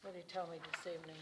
what he told me this evening.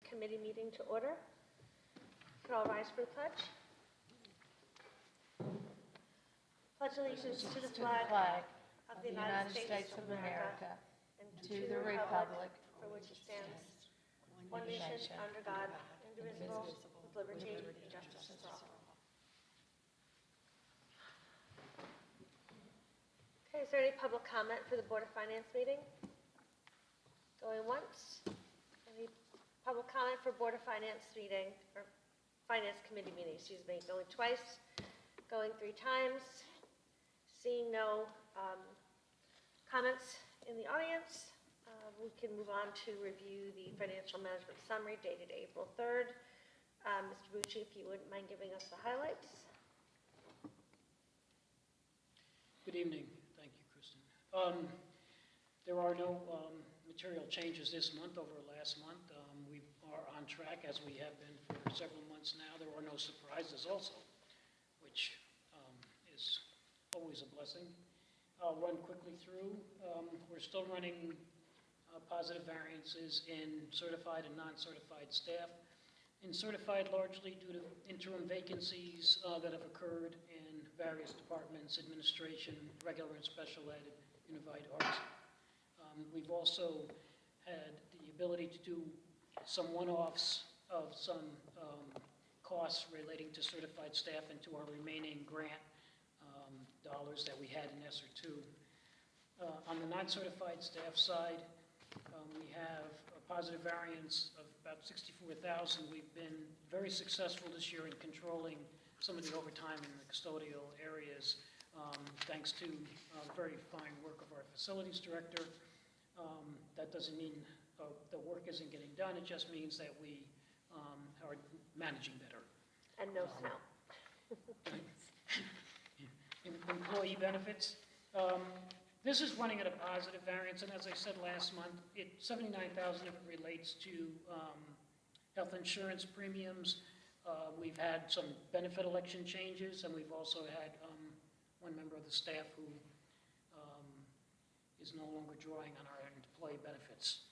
Committee meeting to order. Could all rise for the pledge? Pledge allegiance to the flag of the United States of America and to the republic for which it stands, one nation under God, indivisible, with liberty and justice for all. Okay, is there any public comment for the Board of Finance meeting? Going once? Any public comment for Board of Finance meeting, or Finance Committee meeting, excuse me, going twice, going 3 times, seeing no comments in the audience, we can move on to review the financial management summary dated April 3rd. Mr. Bucci, if you wouldn't mind giving us the highlights. Good evening. Thank you, Kristen. There are no material changes this month over last month. We are on track as we have been for several months now. There are no surprises also, which is always a blessing. I'll run quickly through. We're still running positive variances in certified and non-certified staff. In certified, largely due to interim vacancies that have occurred in various departments, administration, regular and special ed, unified arts. We've also had the ability to do some one-offs of some costs relating to certified staff and to our remaining grant dollars that we had in ESSER 2. On the non-certified staff side, we have a positive variance of about $64,000. We've been very successful this year in controlling some of the overtime in the custodial areas, thanks to very fine work of our facilities director. That doesn't mean the work isn't getting done. It just means that we are managing better. And no snow. Employee benefits. This is running at a positive variance, and as I said last month, $79,000 of it relates to health insurance premiums. We've had some benefit election changes, and we've also had one member of the staff who is no longer drawing on our employee benefits.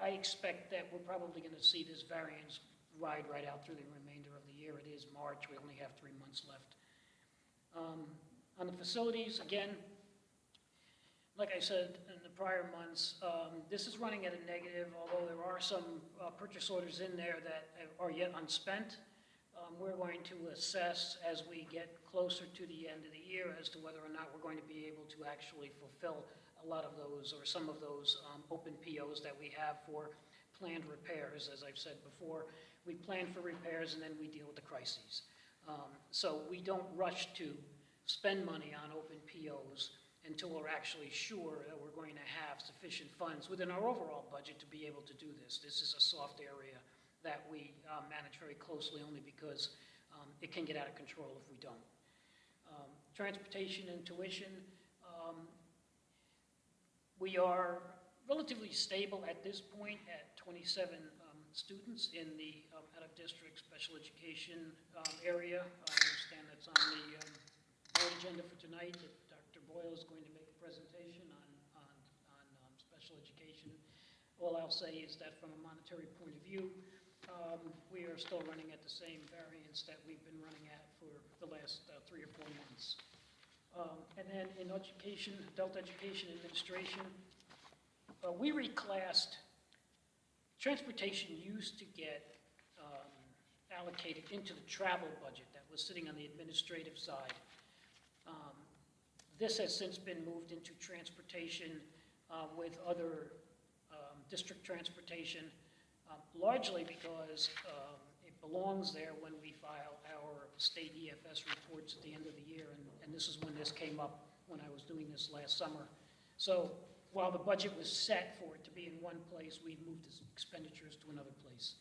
I expect that we're probably going to see this variance ride right out through the remainder of the year. It is March. We only have 3 months left On the facilities, again, like I said in the prior months, this is running at a negative, although there are some purchase orders in there that are yet unspent. We're going to assess as we get closer to the end of the year as to whether or not we're going to be able to actually fulfill a lot of those or some of those open POs that we have for planned repairs. As I've said before, we plan for repairs and then we deal with the crises. So we don't rush to spend money on open POs until we're actually sure that we're going to have sufficient funds within our overall budget to be able to do this. This is a soft area that we manage very closely only because it can get out of control if we don't. Transportation and tuition, we are relatively stable at this point at 27 students in the out-of-district special education area. I understand that's on the board agenda for tonight, that Dr. Boyle is going to make a presentation on special education. All I'll say is that from a monetary point of view, we are still running at the same variance that we've been running at for the last 3 or 4 months. And then in education, adult education administration, we reclassed. Transportation used to get allocated into the travel budget that was sitting on the administrative side. This has since been moved into transportation with other district transportation, largely because it belongs there when we file our state EFS reports at the end of the year, and this is when this came up when I was doing this last summer. So while the budget was set for it to be in one place, we've moved the expenditures to another place.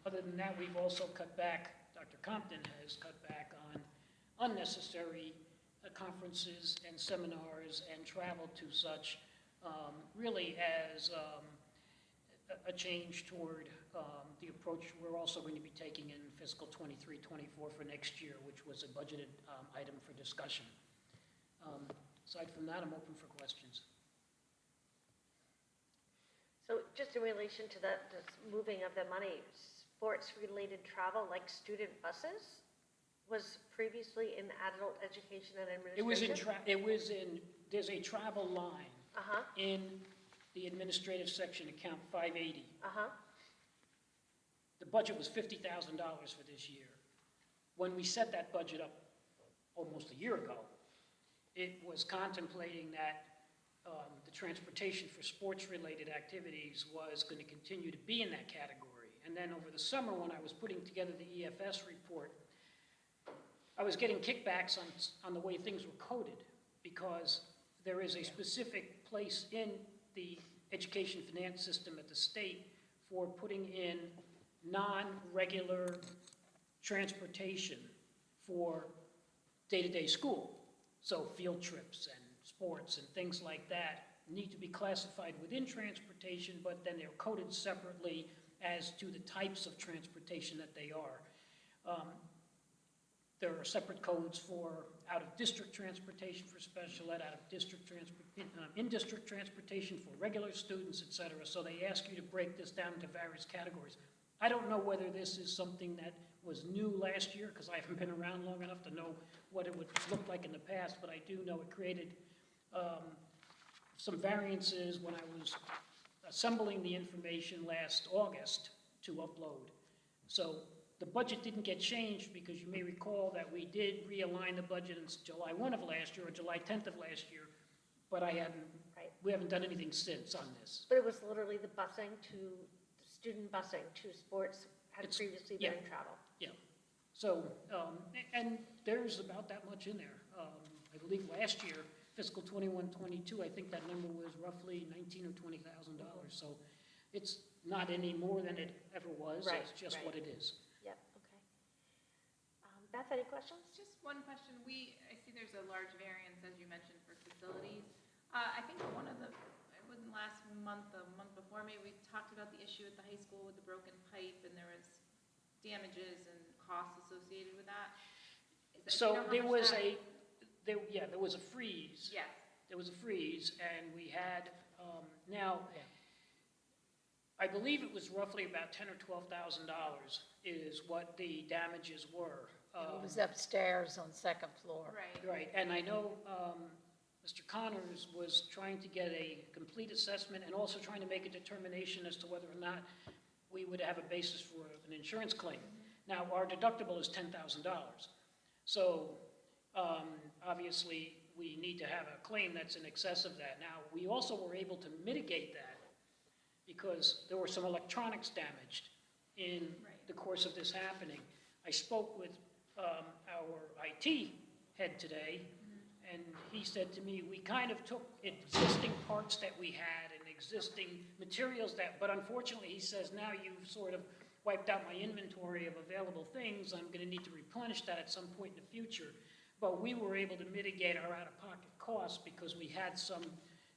Other than that, we've also cut back, Dr. Compton has cut back on unnecessary conferences and seminars and travel to such, really as a change toward the approach we're also going to be taking in fiscal 23-24 for next year, which was a budgeted item for discussion. Aside from that, I'm open for questions. So just in relation to that, this moving of the money, sports-related travel like student buses was previously in adult education and administration? There's a travel line in the administrative section, account 580. The budget was $50,000 for this year. When we set that budget up almost a year ago, it was contemplating that the transportation for sports-related activities was going to continue to be in that category. And then over the summer, when I was putting together the EFS report, I was getting kickbacks on the way things were coded, because there is a specific place in the education finance system at the state for putting in non-regular transportation for day-to-day school. So field trips and sports and things like that need to be classified within transportation, but then they're coded separately as to the types of transportation that they are. There are separate codes for out-of-district transportation for special ed, in-district transportation for regular students, et cetera. So they ask you to break this down into various categories. I don't know whether this is something that was new last year, because I haven't been around long enough to know what it would look like in the past, but I do know it created some variances when I was assembling the information last August to upload. So the budget didn't get changed, because you may recall that we did realign the budget in July 1 of last year or July 10th of last year, but we haven't done anything since on this. But it was literally the busing to, student busing to sports had previously been in travel. Yeah. So, and there's about that much in there. I believe last year, fiscal 21-22, I think that number was roughly $19,000 or $20,000. So it's not any more than it ever was. Right, It's just what it is. Yep, okay. Beth, any questions? Just one question. I see there's a large variance, as you mentioned, for facilities. I think it wasn't last month, the month before, maybe we talked about the issue at the high school with the broken pipe, and there was damages and costs associated with that. So there was there was a freeze. Yes. There was a freeze, and we had, now, I believe it was roughly about $10,000 or $12,000 is what the damages were. It was upstairs on second floor. Right. Right, and I know Mr. Connors was trying to get a complete assessment and also trying to make a determination as to whether or not we would have a basis for an insurance claim. Now, our deductible is $10,000. So, obviously, we need to have a claim that's in excess of that. Now, we also were able to mitigate that because there were some electronics damaged in Right. the course of this happening. I spoke with our IT head today, and he said to me, we kind of took existing parts that we had and existing materials that, but unfortunately, he says, now you've sort of wiped out my inventory of available things. I'm going to need to replenish that at some point in the future. But we were able to mitigate our out-of-pocket costs because we had some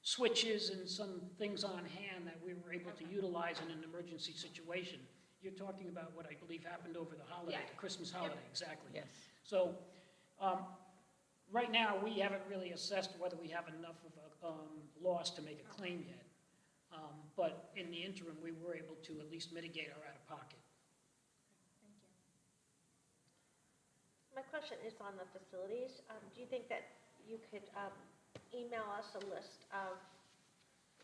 switches and some things on hand that we were able to utilize in an emergency situation. You're talking about what I believe happened over the holiday, Yeah. the Christmas holiday, exactly. Yes. So, right now, we haven't really assessed whether we have enough of a loss to make a claim yet. But in the interim, we were able to at least mitigate our out-of-pocket. Thank you. My question is on the facilities. Do you think that you could email us a list of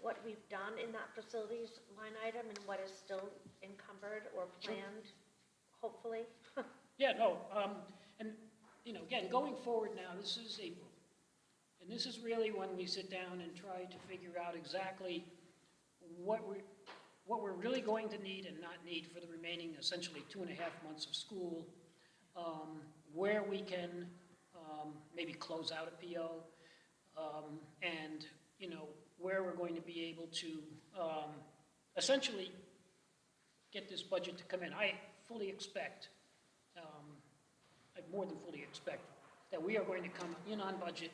what we've done in that facilities line item and what is still encumbered or Sure. planned, hopefully? Yeah, no, and, you know, again, going forward now, this is April. And this is really when we sit down and try to figure out exactly what we're really going to need and not need for the remaining essentially 2.5 months of school, where we can maybe close out a PO, and, you know, where we're going to be able to essentially get this budget to come in. I fully expect, I more than fully expect, that we are going to come in on budget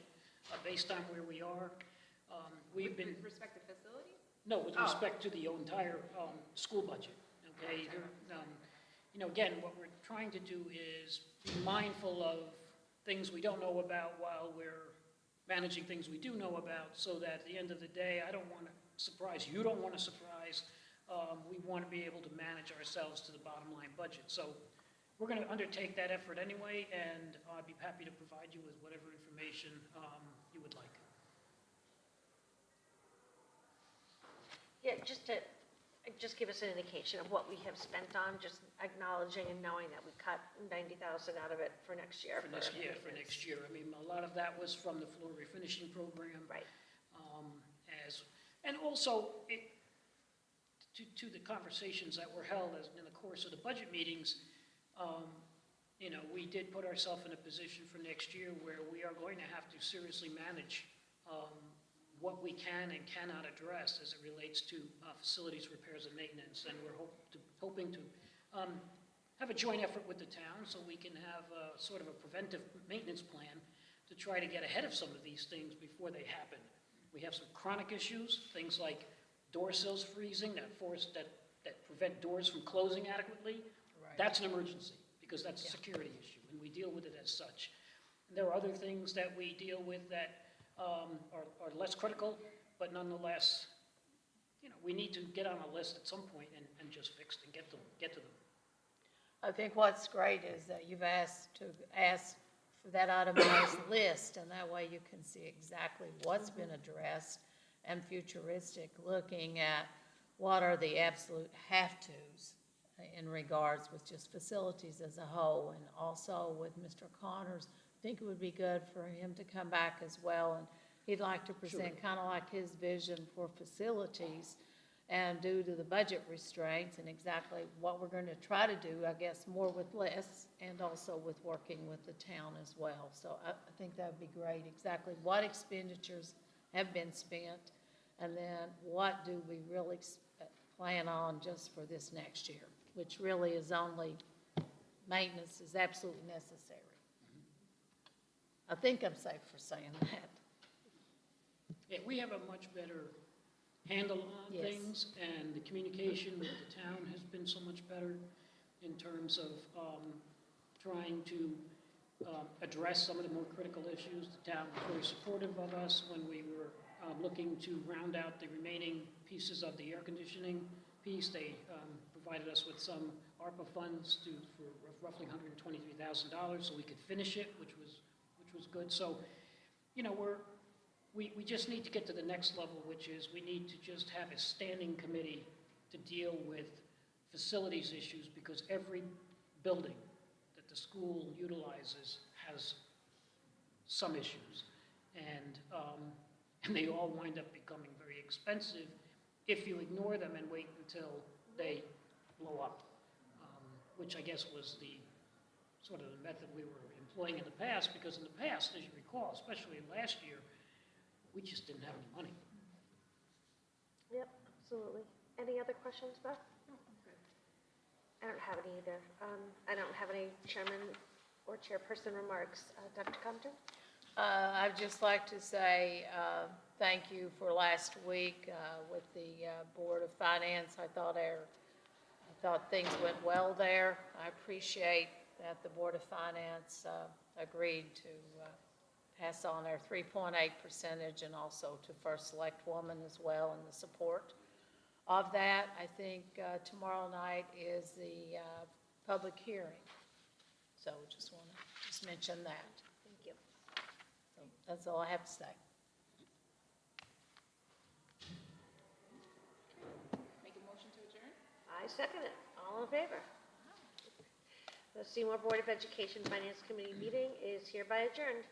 based on where we are. We've been, With respect to facilities? no, with Oh. respect to the entire school budget, okay? You know, again, what we're trying to do is be mindful of things we don't know about while we're managing things we do know about, so that at the end of the day, I don't want to surprise, you don't want to surprise. We want to be able to manage ourselves to the bottom line budget. So we're going to undertake that effort anyway, and I'd be happy to provide you with whatever information you would like. Yeah, just give us an indication of what we have spent on, just acknowledging and knowing that we cut 90,000 out of it for next year. For next year, I mean, a lot of that was from the floor refinishing program. Right. And also, to the conversations that were held in the course of the budget meetings, you know, we did put ourselves in a position for next year where we are going to have to seriously manage what we can and cannot address as it relates to facilities repairs and maintenance. And we're hoping to have a joint effort with the town so we can have sort of a preventive maintenance plan to try to get ahead of some of these things before they happen. We have some chronic issues, things like door sills freezing that prevent doors from closing adequately. Right. That's an emergency because that's a Yeah. security issue, and we deal with it as such. And there are other things that we deal with that are less critical, but nonetheless, you know, we need to get on a list at some point and just fix and get to them. I think what's great is that you've asked for that itemized list, and that way you can see exactly what's been addressed and futuristic, looking at what are the absolute have-tos in regards with just facilities as a whole, and also with Mr. Connors. I think it would be good for him to come back as well, and he'd like to present kind of like his vision for facilities, and due to the budget restraints and exactly what we're going to try to do, I guess, more with less, and also with working with the town as well. So I think that would be great, exactly what expenditures have been spent, and then what do we really plan on just for this next year, which really is only maintenance is absolutely necessary. I think I'm safe for saying that. Yeah, we have a much better handle on Yes. things, and the communication with the town has been so much better in terms of trying to address some of the more critical issues. The town was very supportive of us when we were looking to round out the remaining pieces of the air conditioning piece. They provided us with some ARPA funds for roughly $123,000 so we could finish it, which was good. So, you know, we just need to get to the next level, which is we need to just have a standing committee to deal with facilities issues, because every building that the school utilizes has some issues. And they all wind up becoming very expensive if you ignore them and wait until they blow up, which I guess was the sort of the method we were employing in the past, because in the past, as you recall, especially last year, we just didn't have any money. Yep, absolutely. Any other questions, Beth? No, I'm good. I don't have any either. I don't have any chairman or chairperson remarks. Dr. Compton? I'd just like to say thank you for last week with the Board of Finance. I thought things went well there. I appreciate that the Board of Finance agreed to pass on their 3.8% and also to First Select Woman as well, and the support of that. I think tomorrow night is the public hearing. So just want to mention that. Thank you. So that's all I have to say. Make a motion to adjourn? I second it. All in favor? The Seymour Board of Education Finance Committee meeting is hereby adjourned.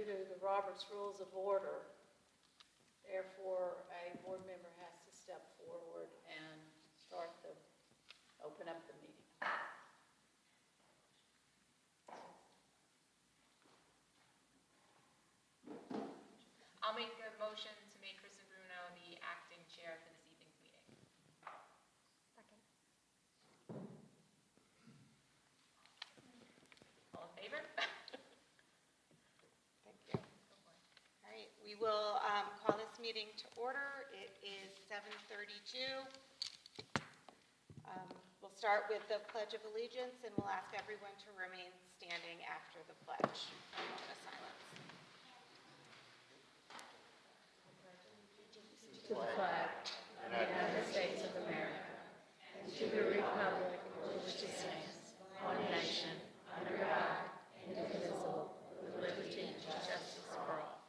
due to the Robert's Rules of Order, therefore, a board member has to step forward and open up the meeting. I'll make a motion to make Kristen Bruno the acting chair for this evening's meeting. Second. All in favor? Thank you. All right, we will call this meeting to order. It is 7:32. We'll start with the Pledge of Allegiance, and we'll ask everyone to remain standing after the pledge. A moment of silence. To the flag of the United States of America, and to the republic for which it stands, one nation, under God, indivisible, with liberty and justice for all.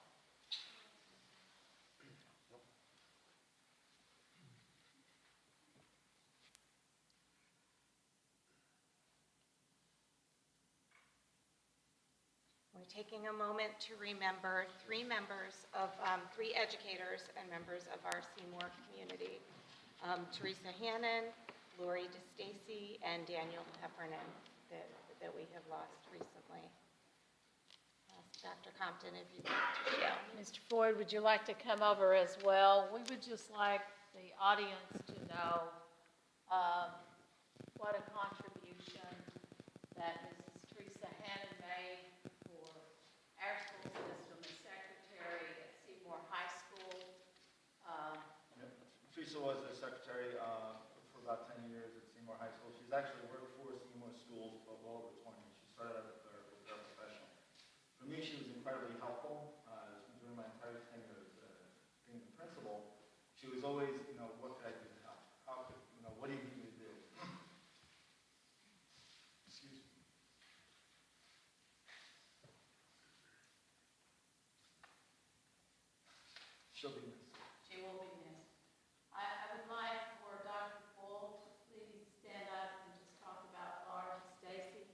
We're taking a moment to remember three educators and members of our Seymour community. Teresa Hannon, Lori DeStacy, and Daniel Heffernan that we have lost recently. Dr. Compton, if you'd like to share. Mr. Floyd, would you like to come over as well? We would just like the audience to know what a contribution that Mrs. Teresa Hannon made for our school system as secretary at Seymour High School. Teresa was the secretary for about 10 years at Seymour High School. She's actually worked for Seymour schools for well over 20. She started out as a professional. For me, she was incredibly helpful during my entire tenure as being the principal. She was always, what could I do to help? What do you need me to do? Excuse me. She'll be missed. She will be missed. I would like for Dr. Bull to please stand up and just talk about Laura Stacy.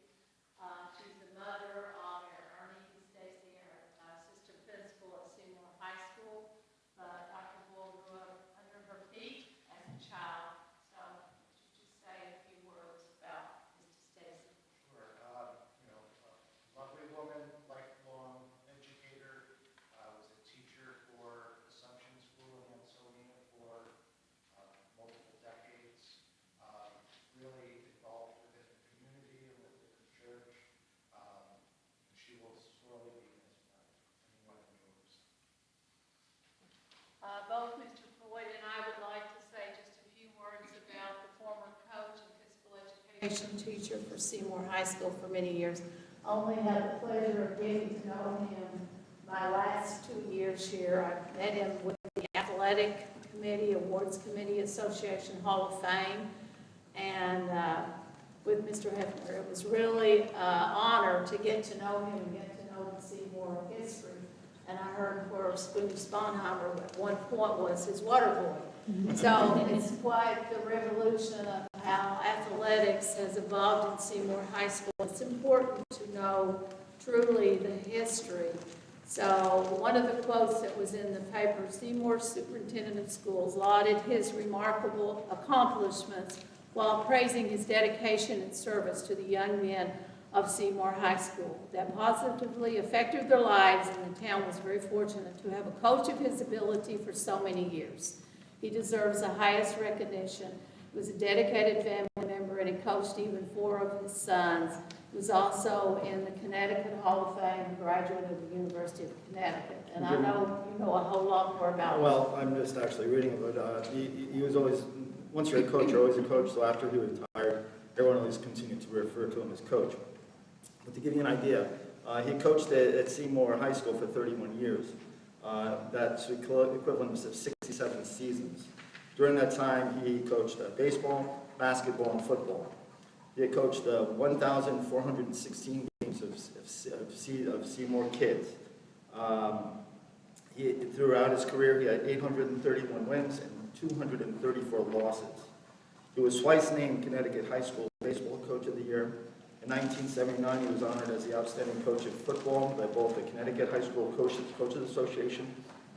She's the mother of Ernie Stacy, our assistant principal at Seymour High School. Dr. Bull grew up under her feet as a child. So would you just say a few words about Mr. Stacy? Sure. Lovely woman, lifelong educator, was a teacher for Assumption School in Ansonia for multiple decades. Really involved within the community and within the church. She will sorely be missed by anyone in yours. Both Mr. Floyd and I would like to say just a few words about the former coach and physical education teacher for Seymour High School for many years. Only had the pleasure of getting to know him my last 2 years here. I met him with the Athletic Committee, Awards Committee Association Hall of Fame, and with Mr. Hefner. It was really an honor to get to know him and get to know the Seymour history. And I heard, of course, Boone Sponheimer at one point was his water boy. So it's quite the revolution of how athletics has evolved in Seymour High School. It's important to know truly the history. So one of the quotes that was in the paper, Seymour Superintendent of Schools lauded his remarkable accomplishments while praising his dedication and service to the young men of Seymour High School that positively affected their lives, and the town was very fortunate to have a coach of his ability for so many years. He deserves the highest recognition. He was a dedicated family member, and he coached even 4 of his sons. He was also in the Connecticut Hall of Fame, graduate of the University of Connecticut. And I know you know a whole lot more about him. Well, I'm just actually reading about he was always, once you're a coach, you're always a coach, so after he retired, everyone always continued to refer to him as coach. But to give you an idea, he coached at Seymour High School for 31 years. That's equivalent of 67 seasons. During that time, he coached baseball, basketball, and football. He had coached 1,416 games of Seymour kids. Throughout his career, he had 831 wins and 234 losses. He was twice named Connecticut High School Baseball Coach of the Year, In 1979, he was honored as the outstanding coach of football by both the Connecticut High School Coaches Association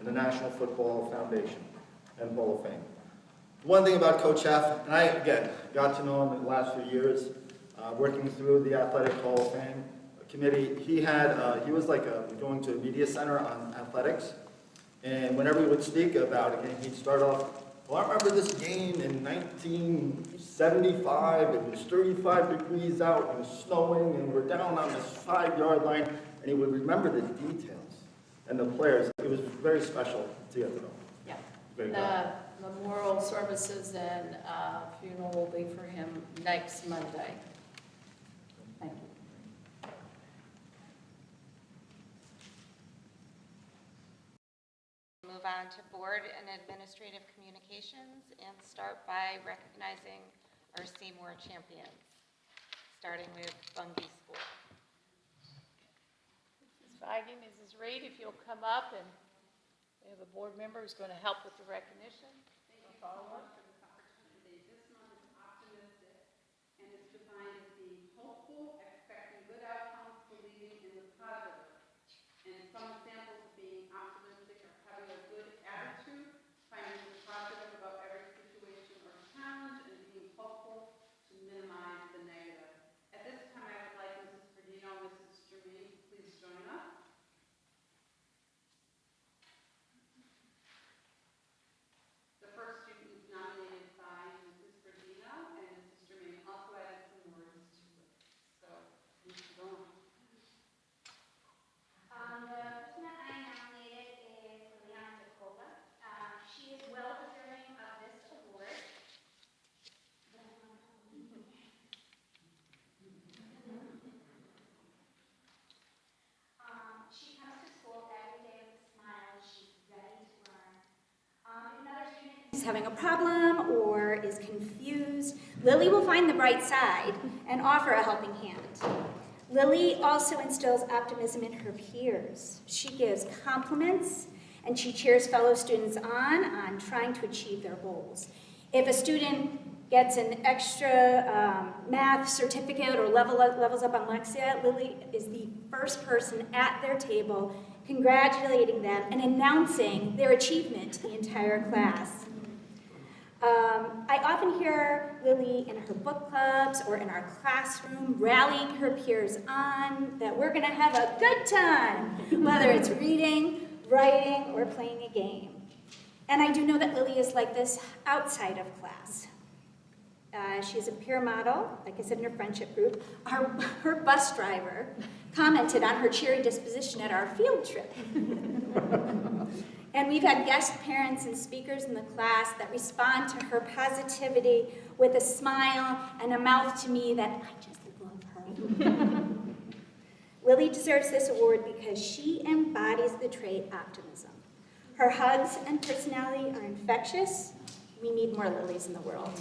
and the National Football Foundation and Hall of Fame. One thing about Coach F, and I, again, got to know him in the last few years, working through the Athletic Hall of Fame committee. He was like going to a media center on athletics, and whenever he would speak about a game, he'd start off, well, I remember this game in 1975, it was 35 degrees out, it was snowing, and we're down on this 5-yard line, and he would remember the details and the players. It was very special to get to know. Yeah. Great guy. The memorial services and funeral will be for him next Monday. Thank you. Move on to board and administrative communications and start by recognizing our Seymour champions, starting with Bungay School. Mrs. Feige, Mrs. Reed, if you'll come up, and we have a board member who's going to help with the recognition. Thank you so much for this opportunity. This month is optimistic and is defined as being hopeful, expecting good outcomes, believing in the positive. And some examples of being optimistic are having a good attitude, finding the positive about every situation or challenge, and being hopeful to minimize the negative. At this time, I would like Mrs. Ferdino and Mrs. Germain to please join us. The first student was nominated by Mrs. Ferdino, and Mrs. Germain also added some words to it. So, Mrs. Germain. The person that I nominated is Liliana Jacoba. She is well deserving of this award. She comes to school every day with a smile. She's ready to learn. If another student is having a problem or is confused, Lily will find the bright side and offer a helping hand. Lily also instills optimism in her peers. She gives compliments and she cheers fellow students on trying to achieve their goals. If a student gets an extra math certificate or levels up on Lexia, Lily is the first person at their table congratulating them and announcing their achievement to the entire class. I often hear Lily in her book clubs or in our classroom rallying her peers on that we're going to have a good time, whether it's reading, writing, or playing a game. And I do know that Lily is like this outside of class. She's a peer model, like I said, in her friendship group. Her bus driver commented on her cheery disposition at our field trip. And we've had guest parents and speakers in the class that respond to her positivity with a smile and a mouth to me that I just love her. Lily deserves this award because she embodies the trait optimism. Her hugs and personality are infectious. We need more Lilies in the world.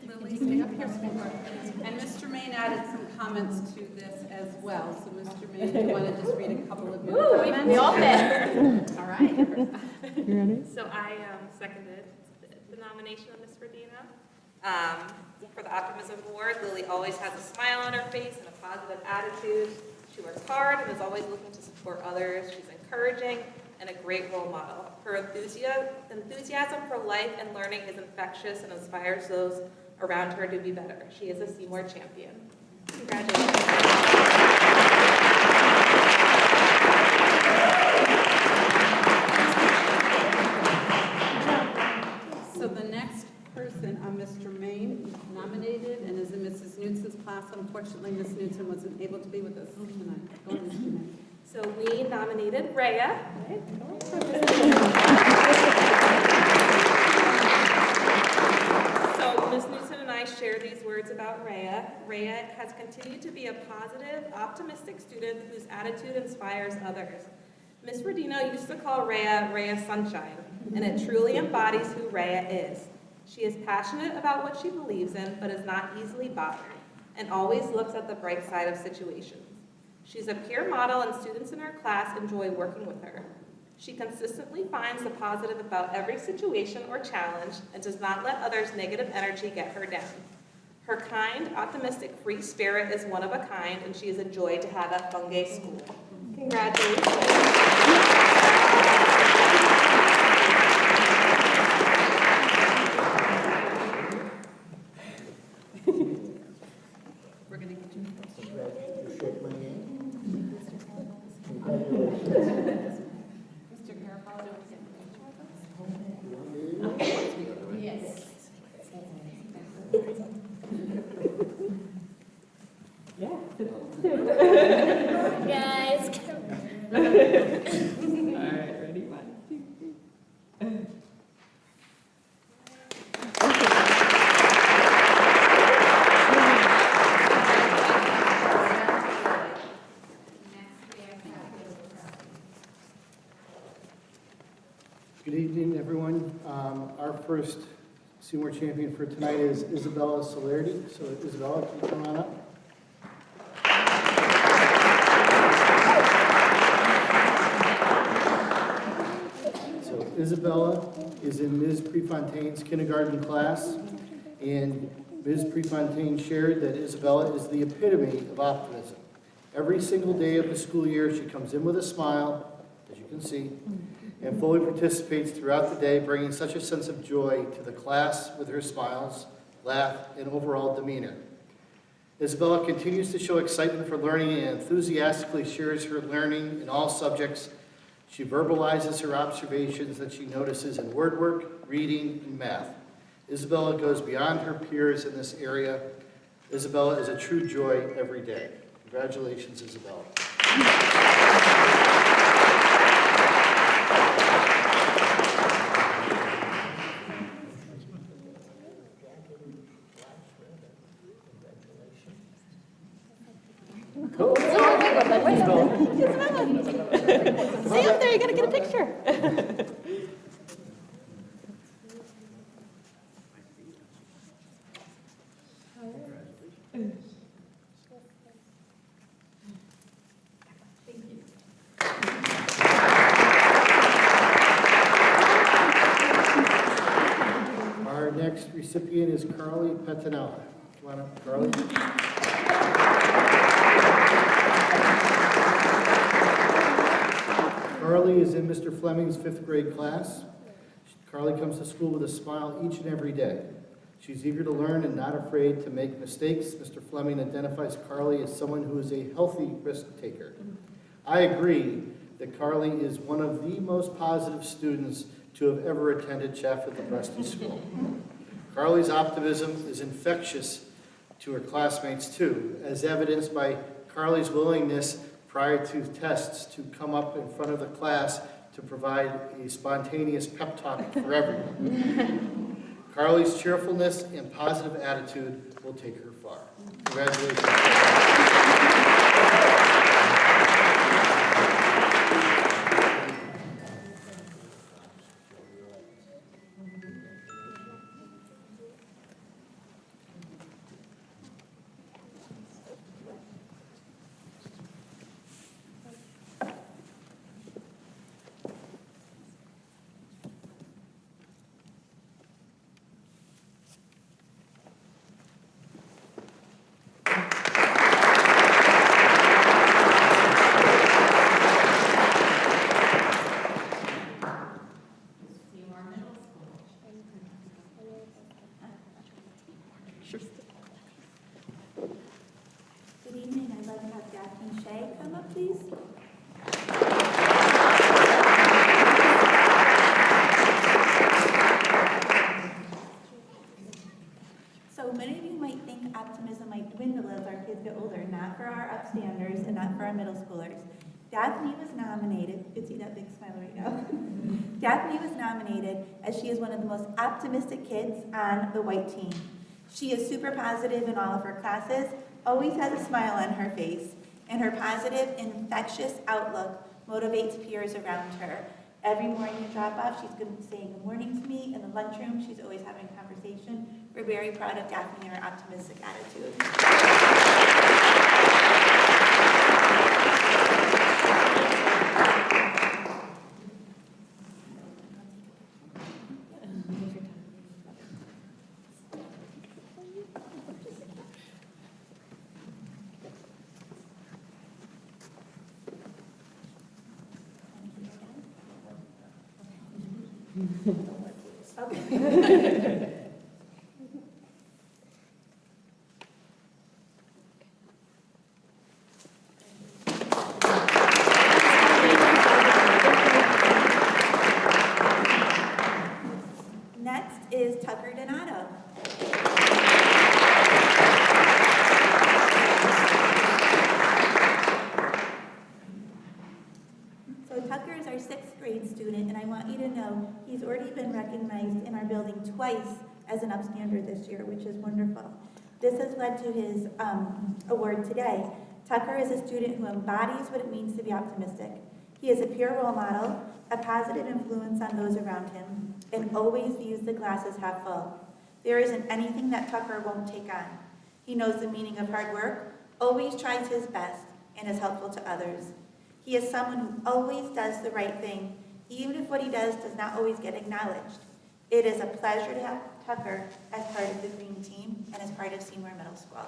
Lily, stay up here, sweetheart. And Mr. Maine added some comments to this as well. So Mr. Maine, do you want to just read a couple of your comments? We all fit. All right. So I seconded the nomination of Ms. Ferdino. For the Optimism Award, Lily always has a smile on her face and a positive attitude. She works hard and is always looking to support others. She's encouraging and a great role model. Her enthusiasm for life and learning is infectious and inspires those around her to be better. She is a Seymour champion. Congratulations. So the next person, Mr. Maine, is nominated and is in Mrs. Nutz's class. Unfortunately, Ms. Nutz wasn't able to be with us tonight. Go ahead, Mr. Maine. So we nominated Rhea. So Ms. Newton and I share these words about Rhea. Rhea has continued to be a positive, optimistic student whose attitude inspires others. Ms. Rodino used to call Rhea Sunshine, and it truly embodies who Rhea is. She is passionate about what she believes in, but is not easily bothered, and always looks at the bright side of situations. She's a peer model, and students in her class enjoy working with her. She consistently finds the positive about every situation or challenge and does not let others' negative energy get her down. Her kind, optimistic, free spirit is one of a kind, and she is a joy to have at Bungay School. Congratulations. Guys. Good evening, everyone. Our first Seymour champion for tonight is Isabella Solarity. So Isabella, can you come on up? So Isabella is in Ms. Prefontaine's kindergarten class, and Ms. Prefontaine shared that Isabella is the epitome of optimism. Every single day of the school year, she comes in with a smile, as you can see, and fully participates throughout the day, bringing such a sense of joy to the class with her smiles, laugh, and overall demeanor. Isabella continues to show excitement for learning and enthusiastically shares her learning in all subjects. She verbalizes her observations that she notices in word work, reading, and math. Isabella goes beyond her peers in this area. Isabella is a true joy every day. Congratulations, Isabella. Stay up there, you gotta get a picture. Our next recipient is Carly Petinella. Come on up, Carly. Carly is in Mr. Fleming's 5th grade class. Carly comes to school with a smile each and every day. She's eager to learn and not afraid to make mistakes. Mr. Fleming identifies Carly as someone who is a healthy risk taker. I agree that Carly is one of the most positive students to have ever attended Chafford Lepresti School. Carly's optimism is infectious to her classmates too, as evidenced by Carly's willingness prior to tests to come up in front of the class to provide a spontaneous pep talk for everyone. Carly's cheerfulness and positive attitude will take her far. Congratulations. Good evening, I'd like to have Daphne Shea come up, please. So many of you might think optimism might dwindle as our kids get older, not for our upstanders and not for our middle schoolers. Daphne was nominated, you can see that big smile right now. Daphne was nominated as she is one of the most optimistic kids on the white team. She is super positive in all of her classes, always has a smile on her face, and her positive, infectious outlook motivates peers around her. Every morning at drop-off, she's going to say good morning to me. In the lunchroom, she's always having a conversation. We're very proud of Daphne and her optimistic attitude. Next is Tucker Donato. So Tucker is our sixth grade student, and I want you to know he's already been recognized in our building twice as an upstander this year, which is wonderful. This has led to his award today. Tucker is a student who embodies what it means to be optimistic. He is a peer role model, a positive influence on those around him, and always views the glass as half full. There isn't anything that Tucker won't take on. He knows the meaning of hard work, always tries his best, and is helpful to others. He is someone who always does the right thing, even if what he does not always get acknowledged. It is a pleasure to have Tucker as part of the Green Team and as part of Seymour Middle School.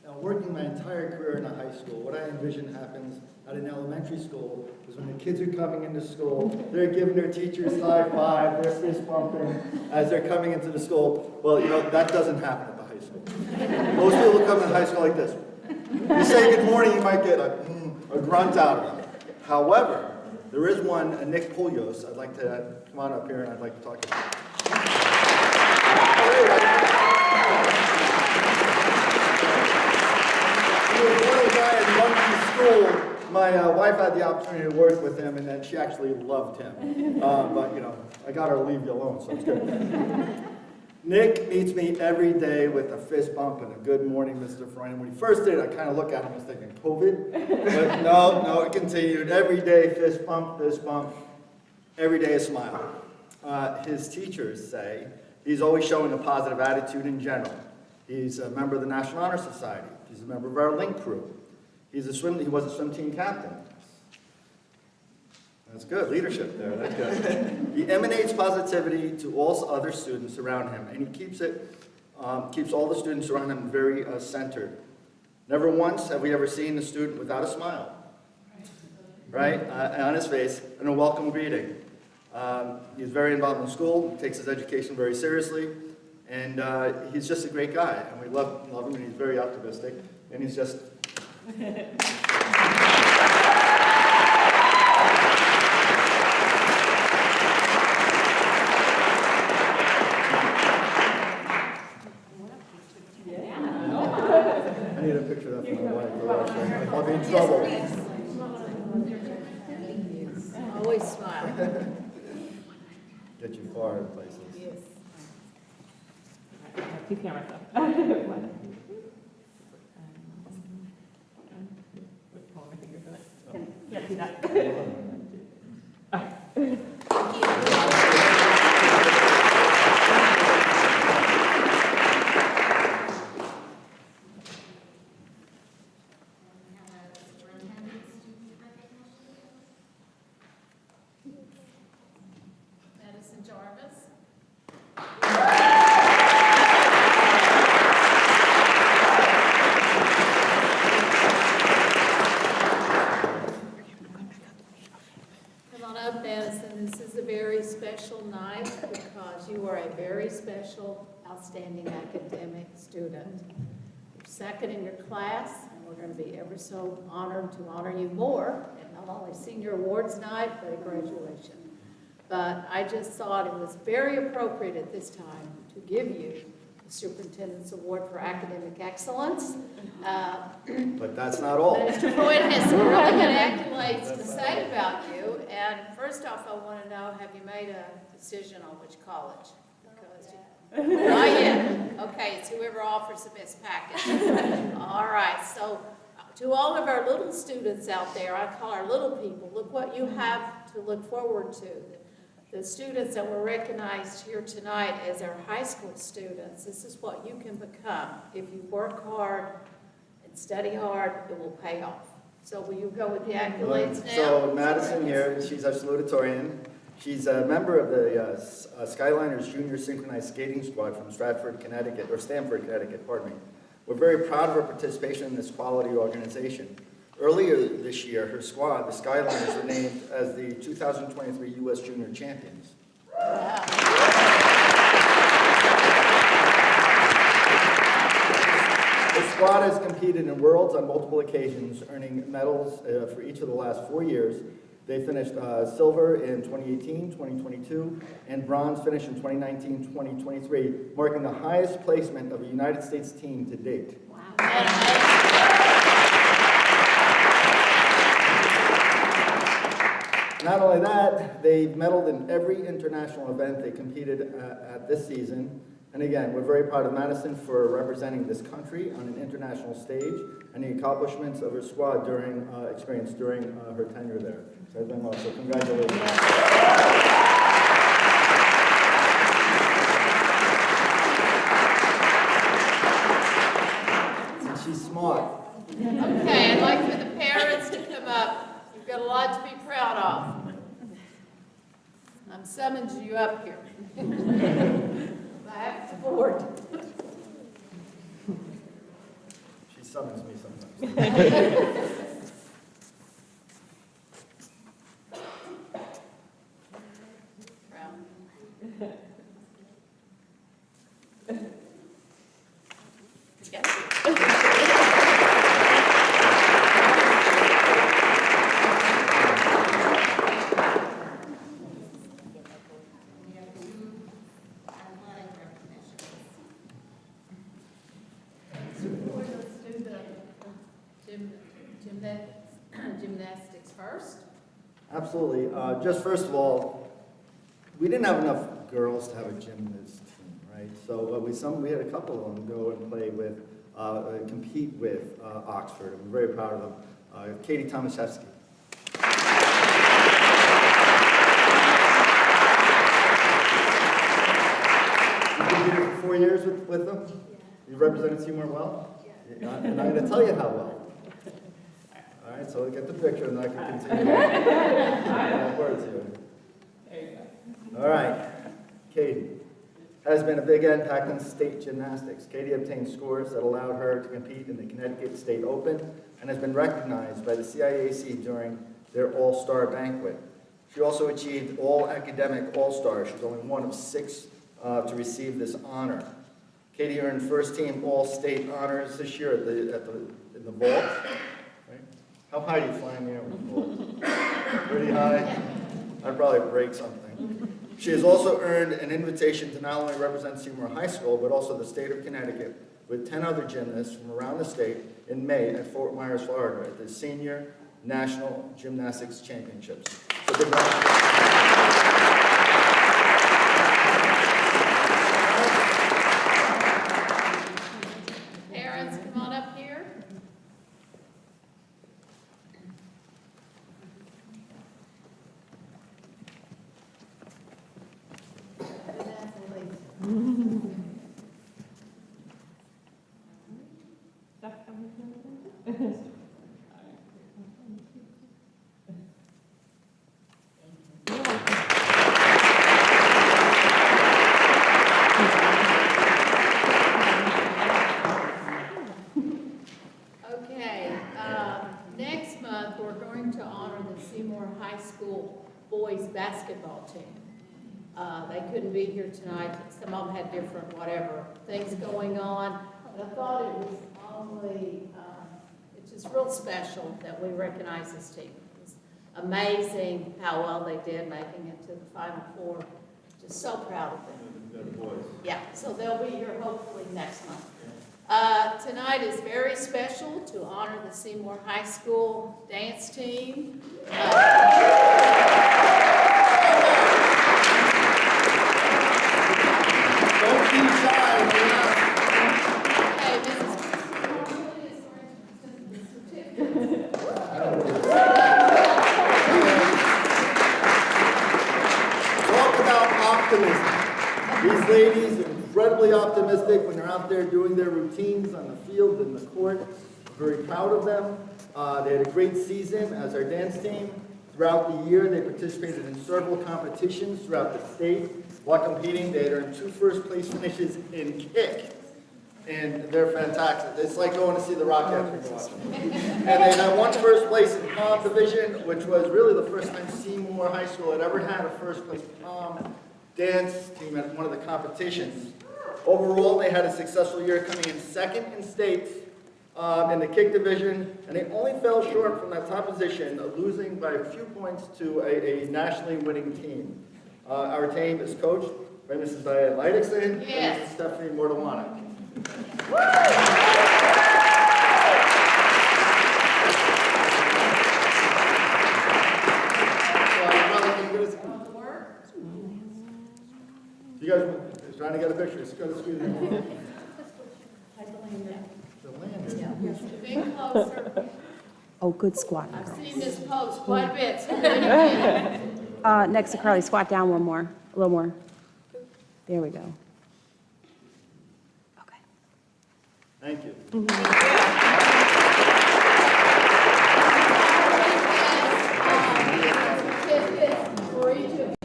Now, working my entire career in a high school, what I envision happens at an elementary school is when the kids are coming into school, they're giving their teachers high five, they're fist bumping as they're coming into the school. Well, you know, that doesn't happen at the high school. Most people come in high school like this. You say good morning, you might get a grunt out of them. However, there is one, Nick Polios. I'd like to come on up here and I'd like to talk to you. He was one of the guys at Monkey School. My wife had the opportunity to work with him, and then she actually loved him. But, you know, I got her to leave you alone, so it's good. Nick meets me every day with a fist bump and a good morning, Mr. Freund. When he first did it, I kind of looked at him and was thinking, COVID? But no, it continued. Every day, fist bump, every day a smile. His teachers say he's always showing a positive attitude in general. He's a member of the National Honor Society. He's a member of our Link crew. He was a swim team captain. That's good, leadership there, that's good. He emanates positivity to all other students around him, and he keeps all the students around him very centered. Never once have we ever seen a student without a smile, right, on his face, and a welcome greeting. He's very involved in school, takes his education very seriously, and he's just a great guy, and we love him, and he's very optimistic, and he's just... I need a picture of that for my wife. I'll be in trouble. Always smile. Get you far in places. Yes. Two cameras up. Can't see that. Madison Jarvis. Come on up, Madison. This is a very special night because you are a very special, outstanding academic student. You're second in your class, and we're going to be ever so honored to honor you more, and not only senior awards night, but at graduation. But I just thought it was very appropriate at this time to give you the Superintendent's Award for Academic Excellence. But that's not all. Mr. Floyd has some really good accolades to say about you, and first off, I want to know, have you made a decision on which college? Not yet. Okay, it's whoever offers the best package. All right, so to all of our little students out there, I call our little people, look what you have to look forward to. The students that were recognized here tonight as our high school students, this is what you can become. If you work hard and study hard, it will pay off. So will you go with the accolades now? So Madison here, she's our salutatorian. She's a member of the Skyliners Junior Synchronized Skating Squad from Stamford, Connecticut. Pardon me. We're very proud of her participation in this quality organization. Earlier this year, her squad, the Skyliners, were named as the 2023 U.S. Junior Champions. Wow. The squad has competed in Worlds on multiple occasions, earning medals for each of the last 4 years. They finished silver in 2018, 2022, and bronze finished in 2019, 2023, marking the highest placement of a United States team to date. Wow. Not only that, they've medaled in every international event they competed at this season. And again, we're very proud of Madison for representing this country on an international stage and the accomplishments of her squad during her tenure there. So it's been well, so congratulations. And she's smart. Okay, I'd like for the parents to come up. You've got a lot to be proud of. I'm summoning you up here. I have support. She summons me sometimes. Gymnastics first. Absolutely. Just first of all, we didn't have enough girls to have a gymnast team, right? So we had a couple of them go and play with, compete with Oxford. I'm very proud of them. Katie Tomaszewski. You competed for 4 years with them? You represented Seymour well? Yeah. And I'm going to tell you how well. All right, so we'll get the picture and I can continue. Words here. There you go. All right, Katie has been a big impact on state gymnastics. Katie obtained scores that allowed her to compete in the Connecticut State Open and has been recognized by the CIAC during their All-Star Banquet. She also achieved All-Academic All-Star. She's only one of 6 to receive this honor. Katie earned first-team All-State honors this year in the vault. Right? How high do you fly in the air with the vault? Pretty high? I'd probably break something. She has also earned an invitation to not only represent Seymour High School, but also the state of Connecticut with 10 other gymnasts from around the state in May at Fort Myers, Florida, at the Senior National Gymnastics Championships. So good luck. Parents, come on up here. Okay, next month, we're going to honor the Seymour High School boys basketball team. They couldn't be here tonight. Some of them had different things going on. But I thought it was only, it which is real special that we recognize this team. It's amazing how well they did making it to the Final Four. Just so proud of them. The boys. Yeah, so they'll be here hopefully next month. Tonight is very special to honor the Seymour High School dance team. Don't be shy, Okay, Mrs. Talk about optimism. These ladies are incredibly optimistic when they're out there doing their routines on the field and the court. Very proud of them. They had a great season as our dance team. Throughout the year, they participated in several competitions throughout the state. While competing, they had earned 2 first-place finishes in kick. And they're fantastic. It's like going to see the Rockettes when you're watching. And they had 1 first place in prom division, which was really the first time Seymour High School had ever had a first-place prom dance team at one of the competitions. Overall, they had a successful year, coming in 2nd in state in the kick division, and they only fell short from that top position, losing by a few points to a nationally winning team. Our team is coached by Mrs. Diane Leidickson and Mrs. Stephanie Mortawana. You guys are trying to get a picture. Let's go to the screen. The land. Being closer. Oh, good squat. I've seen this pose quite a bit. So do it again. Next to Carly, squat down one more, a little more. There we go. Okay. Thank you. For each of you.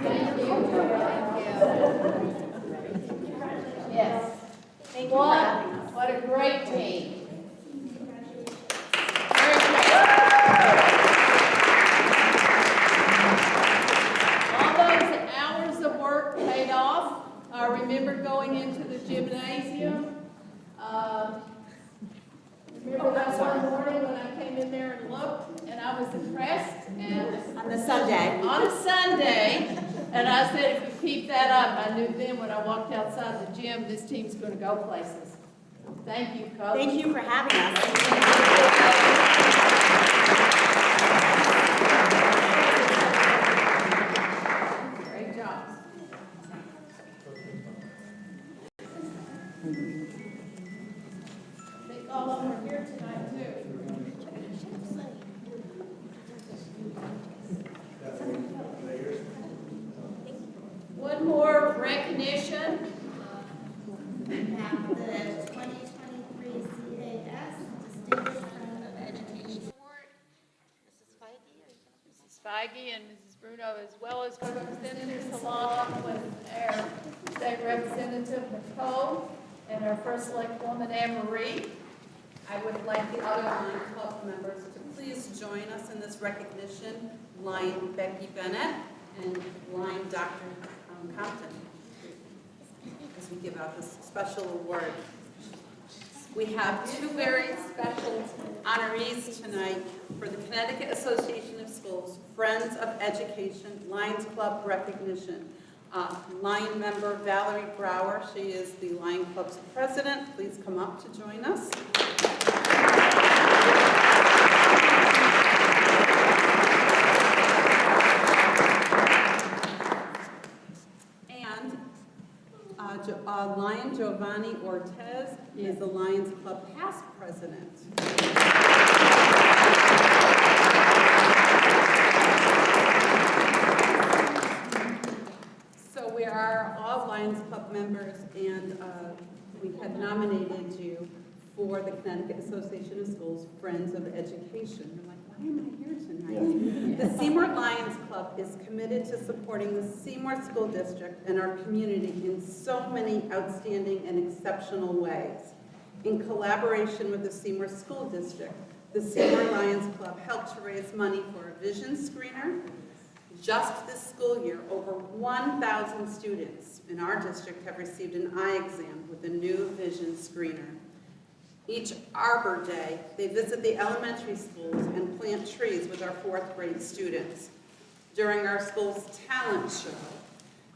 Thank you. Yes. Thank you for having us. What a great team. All those hours of work paid off. I remember going into the gymnasium. Remember that one morning when I came in there and looked, and I was impressed, and On the Sunday. on a Sunday, and I said, if we keep that up, I knew then when I walked outside the gym, this team's gonna go places. Thank you, Coach. Thank you for having us. Great job. I think all of them are here tonight, too. One more recognition. The 2023 CAS Distinguished Friend of Education Award, Mrs. Feige. Mrs. Feige and Mrs. Bruno, as well as representatives along with our state representative Nicole and our first select woman, Anne Marie. I would like the other line club members to please join us in this recognition. Line Becky Bennett and line Dr. Compton, as we give out this special award. We have 2 very special honorees tonight for the Connecticut Association of Schools Friends of Education Lions Club recognition. Line member Valerie Brower, she is the Lion Club's president. Please come up to join us. And Lion Giovanni Ortez is the Lions Club past president. So we are all Lions Club members, and we had nominated you for the Connecticut Association of Schools Friends of Education. You're like, why am I here tonight? The Seymour Lions Club is committed to supporting the Seymour School District and our community in so many outstanding and exceptional ways. In collaboration with the Seymour School District, the Seymour Lions Club helped to raise money for a vision screener. Just this school year, over 1,000 students in our district have received an eye exam with a new vision screener. Each Arbor Day, they visit the elementary schools and plant trees with our 4th grade students. During our school's talent show,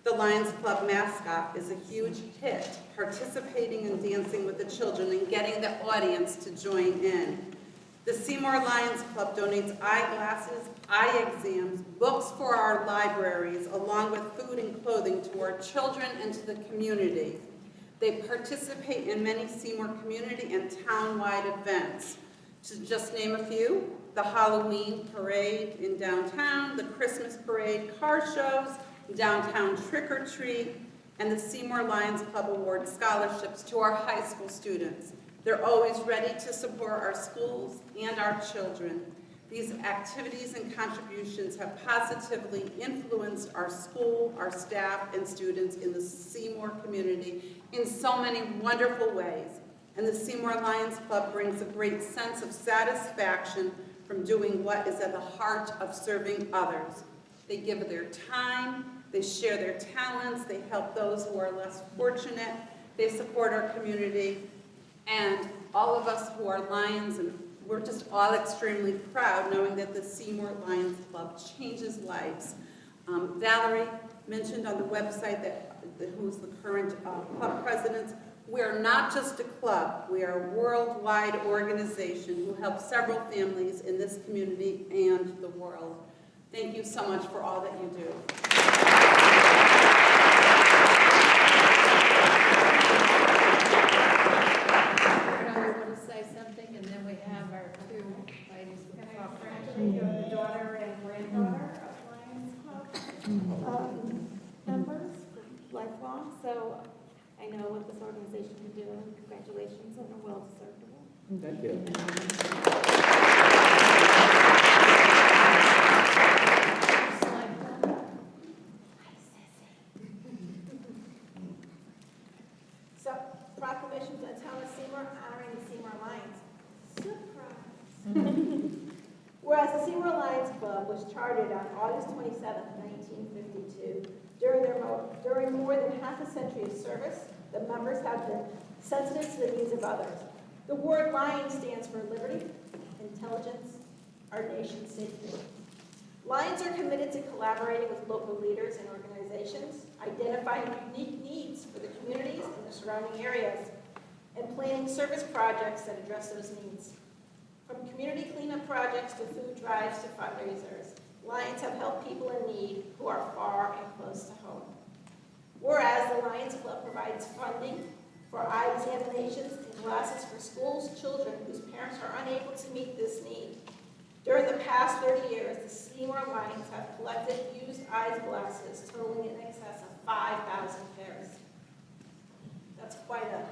the Lions Club mascot is a huge hit, participating and dancing with the children and getting the audience to join in. The Seymour Lions Club donates eyeglasses, eye exams, books for our libraries, along with food and clothing to our children and to the community. They participate in many Seymour community and town-wide events. To just name a few, the Halloween parade in downtown, the Christmas parade, car shows, downtown trick-or-treat, and the Seymour Lions Club award scholarships to our high school students. They're always ready to support our schools and our children. These activities and contributions have positively influenced our school, our staff, and students in the Seymour community in so many wonderful ways. And the Seymour Lions Club brings a great sense of satisfaction from doing what is at the heart of serving others. They give their time, they share their talents, they help those who are less fortunate, they support our community, and all of us who are Lions, and we're just all extremely proud knowing that the Seymour Lions Club changes lives. Valerie mentioned on the website who's the current club president. We are not just a club, we are a worldwide organization who helps several families in this community and the world. Thank you so much for all that you do. The daughter and granddaughter of Lions Club members, lifelong, so I know what this organization can do, and congratulations on a well-deserved award. Thank you. So, proclamations of the town of Seymour honoring the Seymour Lions. Surprise! Whereas the Seymour Lions Club was chartered on August 27, 1952, during more than half a century of service, the members have been sensitive to the needs of others. The word Lion stands for liberty, intelligence, our nation's safety. Lions are committed to collaborating with local leaders and organizations, identifying unique needs for the communities and the surrounding areas, and planning service projects that address those needs. From community cleanup projects to food drives to fundraisers, Lions have helped people in need who are far and close to home. Whereas the Lions Club provides funding for eye examinations and glasses for schools, children whose parents are unable to meet this need. During the past 30 years, the Seymour Lions have collected used eye glasses totaling in excess of 5,000 pairs. That's quite a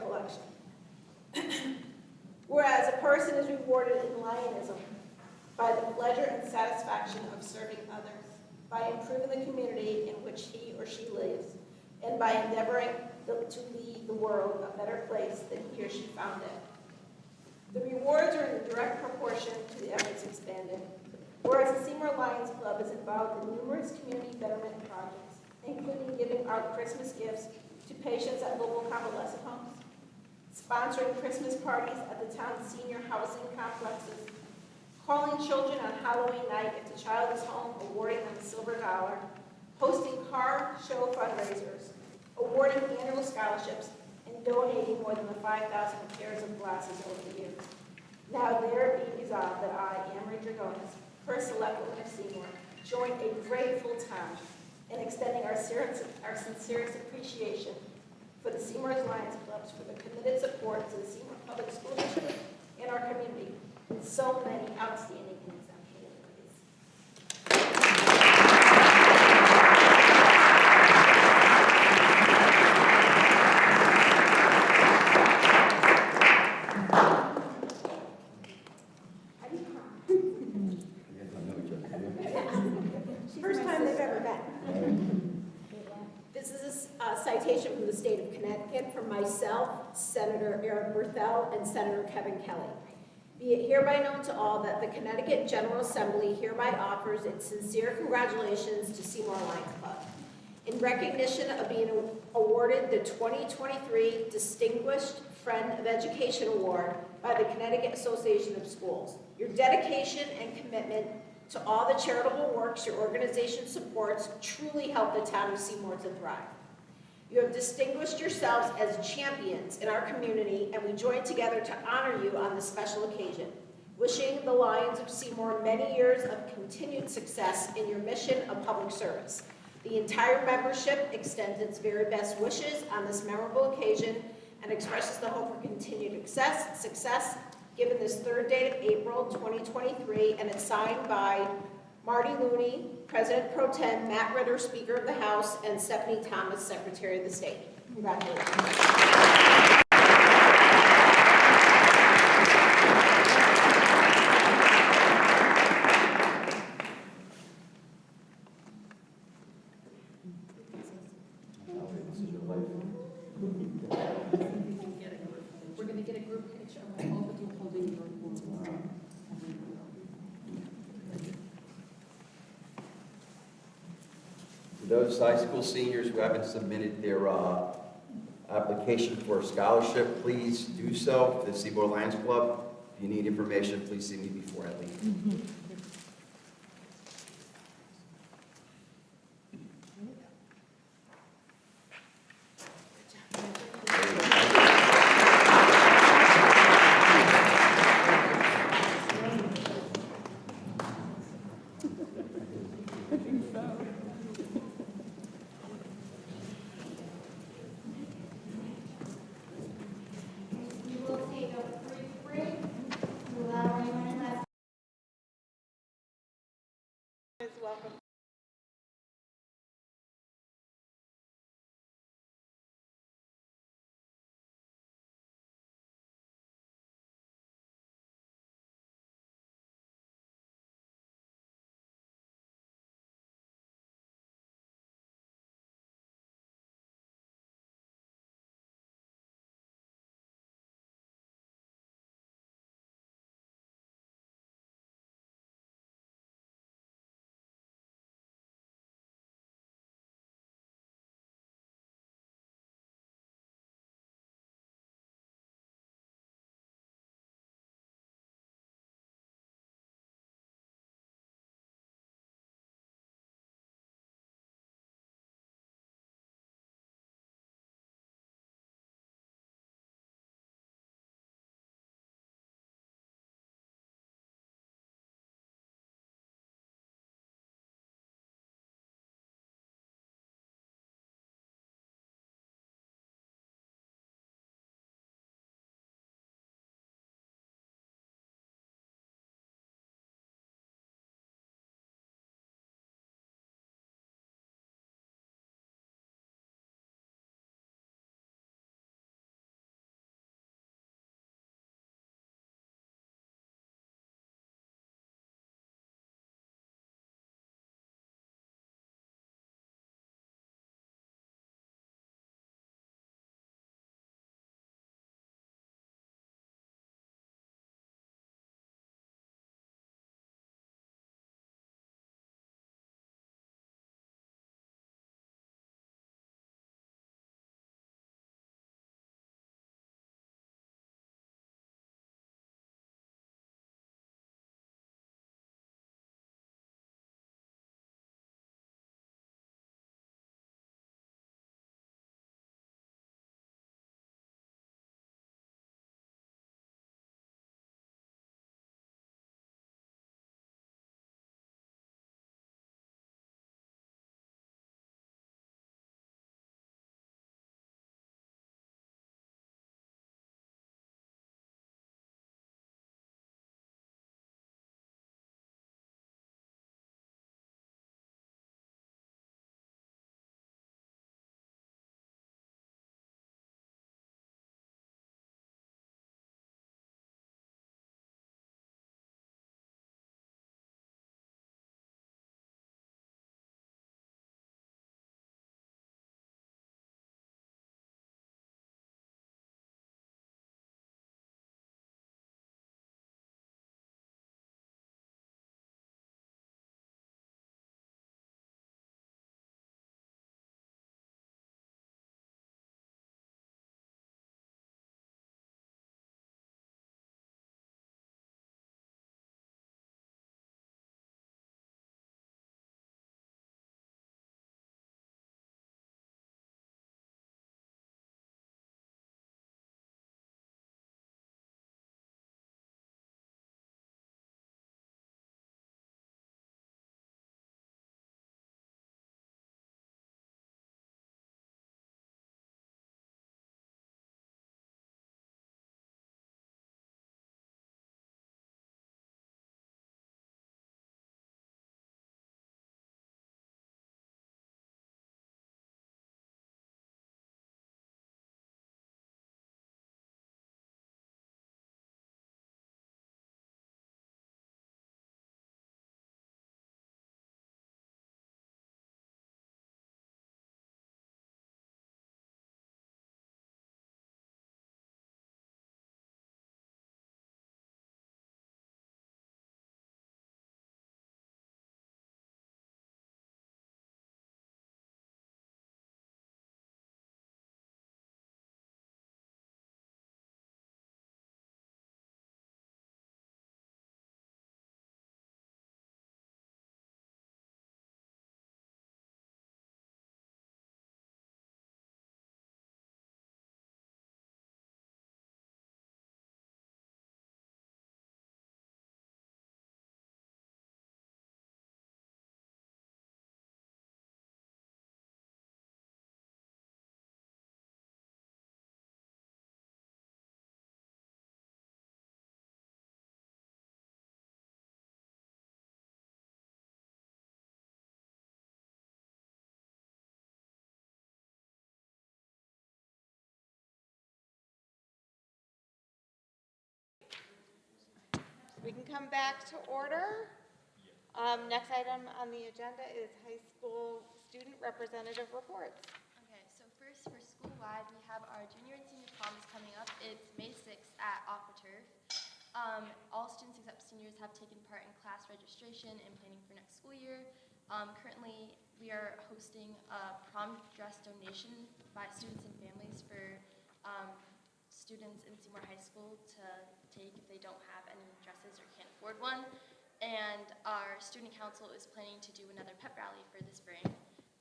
collection. Whereas a person is rewarded in Lionism by the pleasure and satisfaction of serving others, by improving the community in which he or she lives, and by endeavoring to leave the world a better place than he or she found it. The rewards are in direct proportion to the efforts expended. Whereas the Seymour Lions Club is involved in numerous community betterment projects, including giving out Christmas gifts to patients at local convalescent homes, sponsoring Christmas parties at the town's senior housing complexes, calling children on Halloween night if the child is home, awarding them a silver dollar, hosting car show fundraisers, awarding annual scholarships, and donating more than 5,000 pairs of glasses over the years. Now there be resolved that I, Amory Dragonis, first selectwoman of Seymour, join a grateful town in extending our sincerest appreciation for the Seymour Lions Clubs for the committed support to the Seymour Public School District and our community in so many outstanding and exemplary ways. First time they've ever met. This is a citation from the state of Connecticut from myself, Senator Eric Berthel, and Senator Kevin Kelly. Be it hereby known to all that the Connecticut General Assembly hereby offers its sincere congratulations to Seymour Lions Club in recognition of being awarded the 2023 Distinguished Friend of Education Award by the Connecticut Association of Schools. Your dedication and commitment to all the charitable works your organization supports truly help the town of Seymour to thrive. You have distinguished yourselves as champions in our community, and we join together to honor you on this special occasion. Wishing the Lions of Seymour many years of continued success in your mission of public service. The entire membership extends its very best wishes on this memorable occasion and expresses the hope for continued success given this third date of April 2023, and it's signed by Marty Looney, President Pro Tem, Matt Ritter, Speaker of the House, and Stephanie Thomas, Secretary of the State. Congratulations. We're going to get a group picture of both of you holding your phones. For those high school seniors who haven't submitted their application for a scholarship, please do so for the Seymour Lions Club. If you need information, please see me before I leave. We can come back to order. Next item on the agenda is high school student representative reports. Okay, so first for school-wide, we have our junior and senior proms coming up. It's May 6th at AquaTurf. All students except seniors have taken part in class registration and planning for next school year. Currently, we are hosting a prom dress donation by students and families for students in Seymour High School to take if they don't have any dresses or can't afford one. And our student council is planning to do another pep rally for the spring.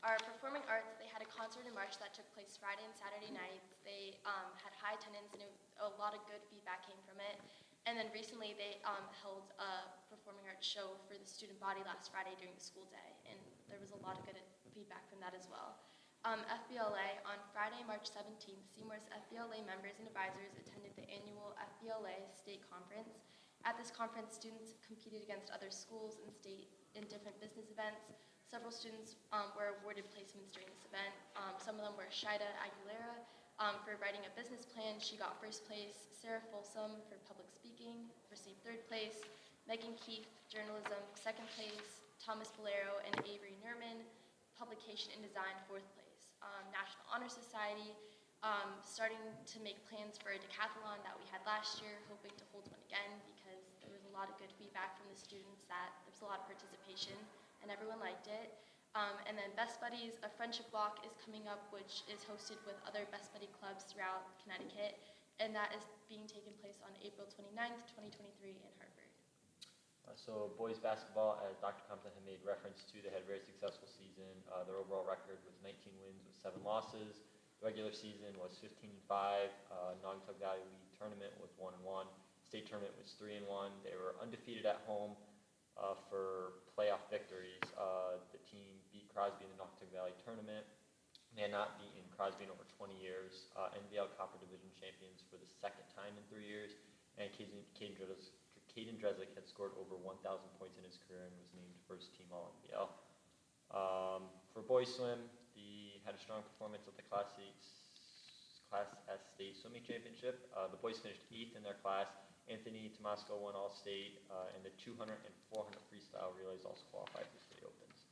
Our performing arts, they had a concert in March that took place Friday and Saturday nights. They had high attendance and a lot of good feedback came from it. And then recently they held a performing arts show for the student body last Friday during the school day. And there was a lot of good feedback from that as well. FBLA, on Friday, March 17th, Seymour's FBLA members and advisors attended the annual FBLA state conference. At this conference, students competed against other schools and state in different business events. Several students were awarded placements during this event. Some of them were Shida Aguilera for writing a business plan. She got first place. Sarah Folsom for public speaking received third place. Megan Keefe, journalism, second place. Thomas Bolero and Avery Nerman, publication and design, fourth place. National Honor Society, starting to make plans for a decathlon that we had last year, hoping to hold one again because there was a lot of good feedback from the students that there was a lot of participation and everyone liked it. And then Best Buddies, a friendship walk is coming up, which is hosted with other Best Buddy clubs throughout Connecticut, and that is being taken place on April 29th, 2023 in Hartford. So boys basketball, as Dr. Compton had made reference to, they had a very successful season. Their overall record was 19 wins with 7 losses. The regular season was 15-5. Naugatuck Valley League tournament was 1-1. State tournament was 3-1. They were undefeated at home for playoff victories. The team beat Crosby in the Naugatuck Valley tournament. They had not beaten Crosby in over 20 years. NVL Copper Division champions for the second time in 3 years. And Caden Dreslick had scored over 1,000 points in his career and was named first team All-NBL. For boys swim, they had a strong performance at the Class S State Swimming Championship. The boys finished 8th in their class. Anthony Tomasco won All-State, and the 200 and 400 freestyle relays also qualified for state opens.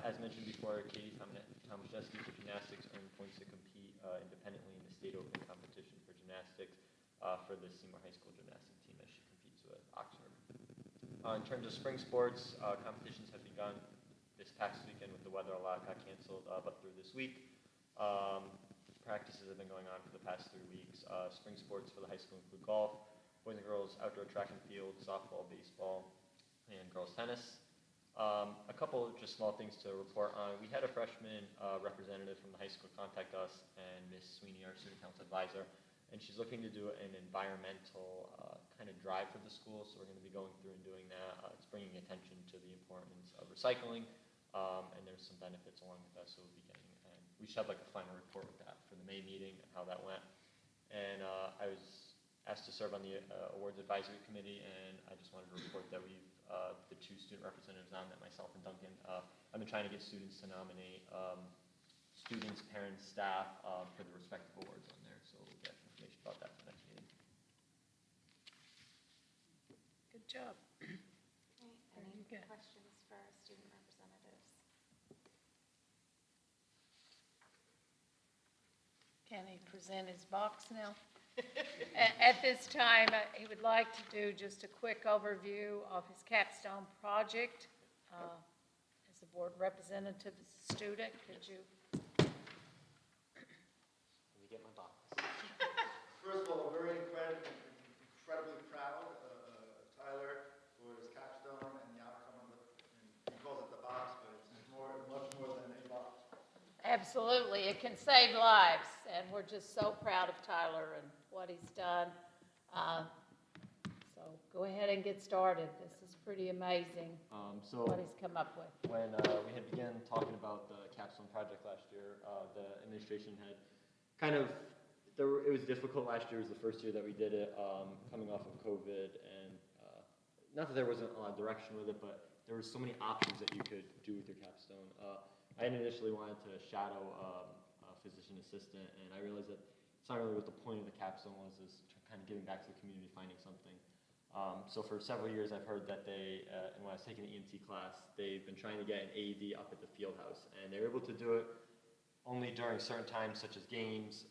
As mentioned before, Katie Tomaszewski for gymnastics earned points to compete independently in the state open competition for gymnastics for the Seymour High School gymnastics team as she competes with Oxford. In terms of spring sports, competitions have begun this past weekend with the weather. A lot got canceled, but through this week. Practices have been going on for the past 3 weeks. Spring sports for the high school include golf, boys and girls outdoor track and field, softball, baseball, and girls tennis. A couple of just small things to report on. We had a freshman representative from the high school contact us, and Miss Sweeney, our student council advisor, and she's looking to do an environmental kind of drive for the school, so we're going to be going through and doing that. It's bringing attention to the importance of recycling, and there's some benefits along with that, so we'll be getting, and we should have like a final report with that for the May meeting and how that went. And I was asked to serve on the awards advisory committee, and I just wanted to report that we've, the 2 student representatives on that, myself and Duncan, I've been trying to get students to nominate students, parents, staff for the respective awards on there, so we'll get information about that for the next meeting. Good job. Any questions for our student representatives? Can he present his box now? At this time, he would like to do just a quick overview of his capstone project. As a board representative, as a student, could you? Let me get my box. First of all, we're very incredibly proud of Tyler for his capstone and the outcome of it. He calls it the box, but it's much more than a box. Absolutely, it can save lives, and we're just so proud of Tyler and what he's done. So go ahead and get started. This is pretty amazing So what he's come up with. when we had began talking about the capstone project last year, the administration had kind of, it was difficult last year. It was the first year that we did it, coming off of COVID, and not that there wasn't a lot of direction with it, but there were so many options that you could do with your capstone. I initially wanted to shadow a physician assistant, and I realized that it's not really what the point of the capstone was, is kind of giving back to the community, finding something. So for several years, I've heard that they, and when I was taking the EMT class, they've been trying to get an AED up at the field house, and they were able to do it only during certain times, such as games,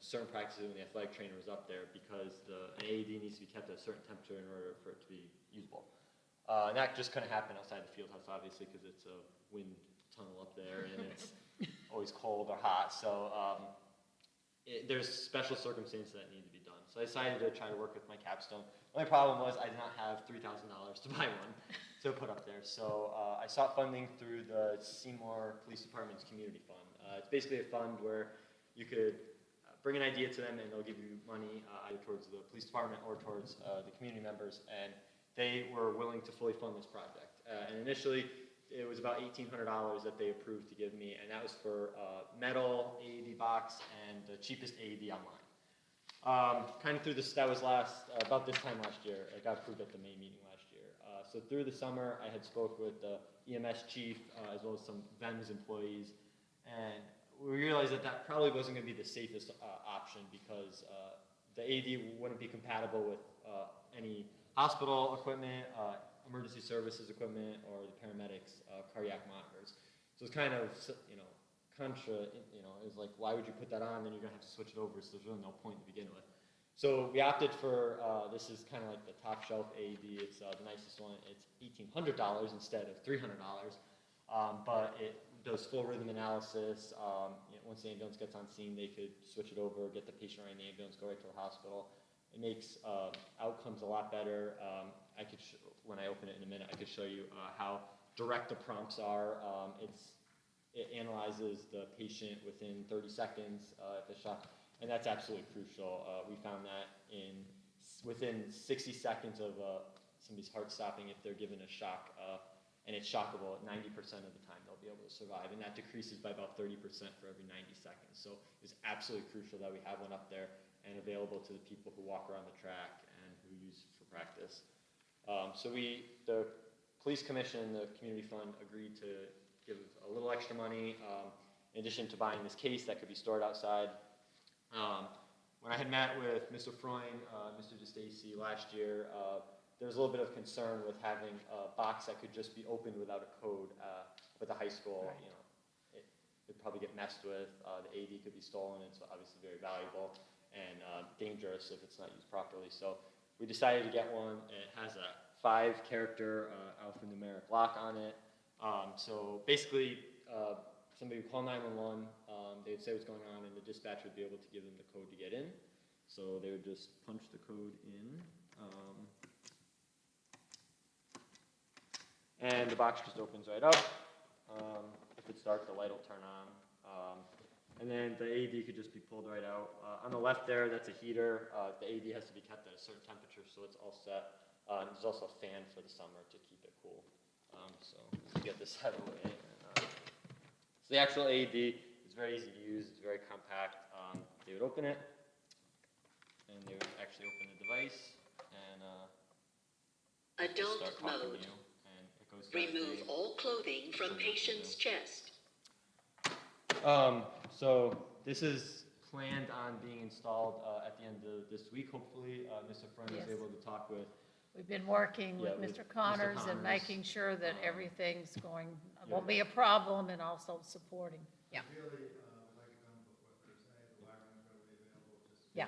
certain practices when the athletic trainer was up there, because an AED needs to be kept at a certain temperature in order for it to be usable. And that just couldn't happen outside the field house, obviously, because it's a wind tunnel up there, and it's always cold or hot. So there's special circumstances that need to be done. So I decided to try to work with my capstone. The only problem was I did not have $3,000 to buy one to put up there. So I sought funding through the Seymour Police Department's Community Fund. It's basically a fund where you could bring an idea to them and they'll give you money either towards the police department or towards the community members. And they were willing to fully fund this project. And initially, it was about $1,800 that they approved to give me, and that was for metal AED box and the cheapest AED online. Kind of through this, that was about this time last year. It got approved at the May meeting last year. So through the summer, I had spoke with the EMS chief as well as some VEMS employees, and we realized that that probably wasn't going to be the safest option because the AED wouldn't be compatible with any hospital equipment, emergency services equipment, or the paramedics' cardiac monitors. So it's kind of, contra, it's like, why would you put that on? Then you're going to have to switch it over, so there's really no point to begin with. So we opted for, this is kind of like the top shelf AED. It's the nicest one. It's $1,800 instead of $300. But it does full rhythm analysis. Once the ambulance gets on scene, they could switch it over, get the patient right in the ambulance, go right to the hospital. It makes outcomes a lot better. When I open it in a minute, I could show you how direct the prompts are. It analyzes the patient within 30 seconds if it's shock, and that's absolutely crucial. We found that within 60 seconds of somebody's heart stopping, if they're given a shock, and it's shockable, 90% of the time they'll be able to survive, and that decreases by about 30% for every 90 seconds. So it's absolutely crucial that we have one up there and available to the people who walk around the track and who use it for practice. So the police commission, the community fund, agreed to give a little extra money in addition to buying this case that could be stored outside. When I had met with Mr. Freund, Mr. DeStacy last year, there was a little bit of concern with having a box that could just be opened without a code with the high school. Right. It'd probably get messed with. The AED could be stolen. It's obviously very valuable and dangerous if it's not used properly. So we decided to get one. It has a 5-character alphanumeric lock on it. So basically, somebody would call 911, they would say what's going on, and the dispatcher would be able to give them the code to get in. So they would just punch the code in. And the box just opens right up. If it's dark, the light will turn on. And then the AED could just be pulled right out. On the left there, that's a heater. The AED has to be kept at a certain temperature, so it's all set. There's also a fan for the summer to keep it cool. So to get this out of the way. So the actual AED is very easy to use. It's very compact. They would open it, and they would actually open the device, and adult mode. Remove all clothing from patient's chest. So this is planned on being installed at the end of this week, hopefully. Mr. Freund was able to talk with. We've been working with Mr. Connors and making sure that everything's won't be a problem, and also supporting. Yeah. Yeah.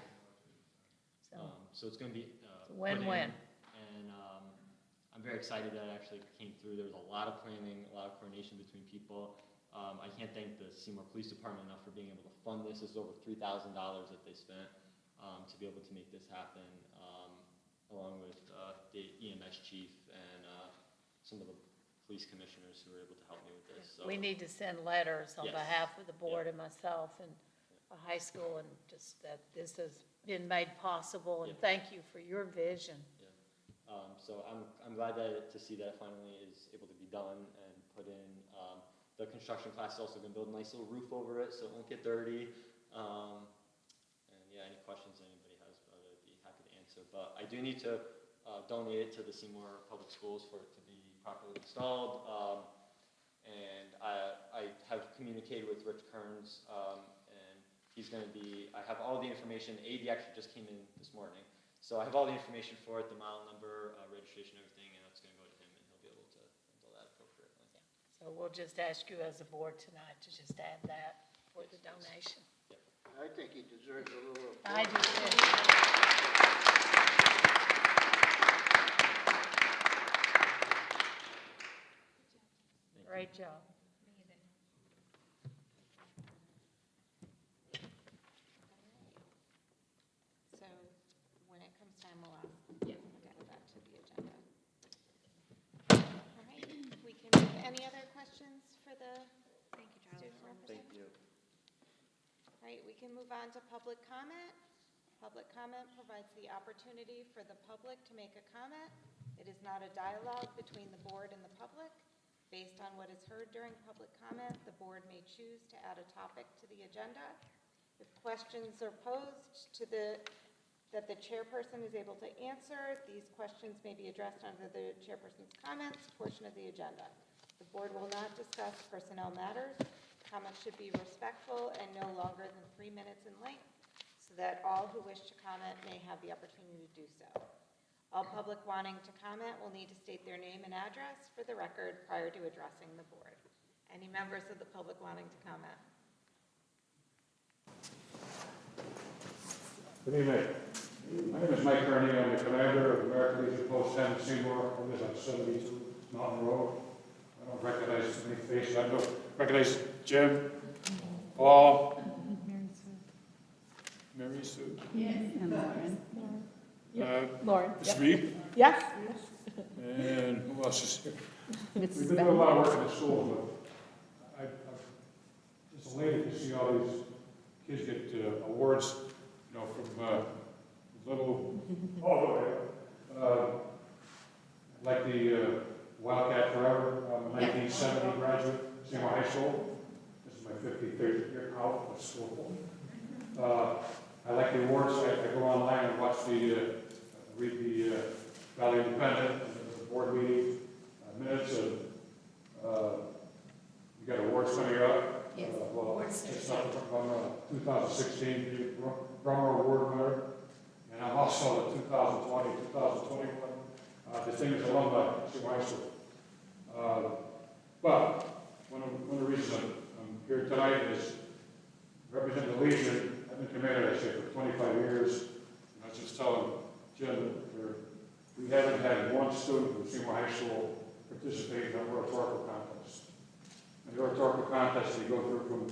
So it's going to be win-win. And I'm very excited that it actually came through. There was a lot of planning, a lot of coordination between people. I can't thank the Seymour Police Department enough for being able to fund this. This is over $3,000 that they spent to be able to make this happen, along with the EMS chief and some of the police commissioners who were able to help me with this. So, We need to send letters on behalf of the board and myself and the high school, and just that this has been made possible, and thank you for your vision. So I'm glad to see that it finally is able to be done and put in. The construction class is also going to build a nice little roof over it so it won't get dirty. And yeah, any questions anybody has, I'd be happy to answer. But I do need to donate it to the Seymour Public Schools for it to be properly installed. And I have communicated with Rich Kearns, and he's going to be, I have all the information. The AD actually just came in this morning. So I have all the information for it, the model number, registration, everything, and that's going to go to him, and he'll be able to handle that appropriately. So we'll just ask you as a board tonight to just add that for the donation. I think he deserves a little. I do too. Great job. So when it comes time, we'll ask. Yeah. We'll add that to the agenda. All right, we can, any other questions for the student representative? Thank you. All right, we can move on to public comment. Public comment provides the opportunity for the public to make a comment. It is not a dialogue between the board and the public. Based on what is heard during public comment, the board may choose to add a topic to the agenda. If questions are posed that the chairperson is able to answer, these questions may be addressed under the chairperson's comments portion of the agenda. The board will not discuss personnel matters. Comments should be respectful and no longer than 3 minutes in length so that all who wish to comment may have the opportunity to do so. All public wanting to comment will need to state their name and address for the record prior to addressing the board. Any members of the public wanting to comment? Good evening. My name is Mike Kearney. I'm the commander of American Legion Post 10 Seymour. I live on 72 Mountain Road. I don't recognize many faces. I don't recognize Jim, Paul, Mary Sue. Yes. And Lauren. Lauren. Yep. Reed. Yes. And who else is here? We've Mrs. been doing a lot of work in the schools, but it's elated to see all these kids get awards, you know, from little, all the way up. Like the Wildcat Forever, 1970 graduate, Seymour High School. This is my 53rd year out of school. I like the awards. I go online and watch read the Valley Independent, the board meeting minutes, and you got awards coming up. Yes. Well, it's not from 2016 Drummer Award winner, and I'm also the 2020, 2021 Distinguished Alumni at Seymour High School. But one of the reasons I'm here tonight is representing the Legion. I've been commander, I say, for 25 years. And I was just telling Jim that we haven't had one student from Seymour High School participate in an oratorical contest. And the oratorical contest, you go through from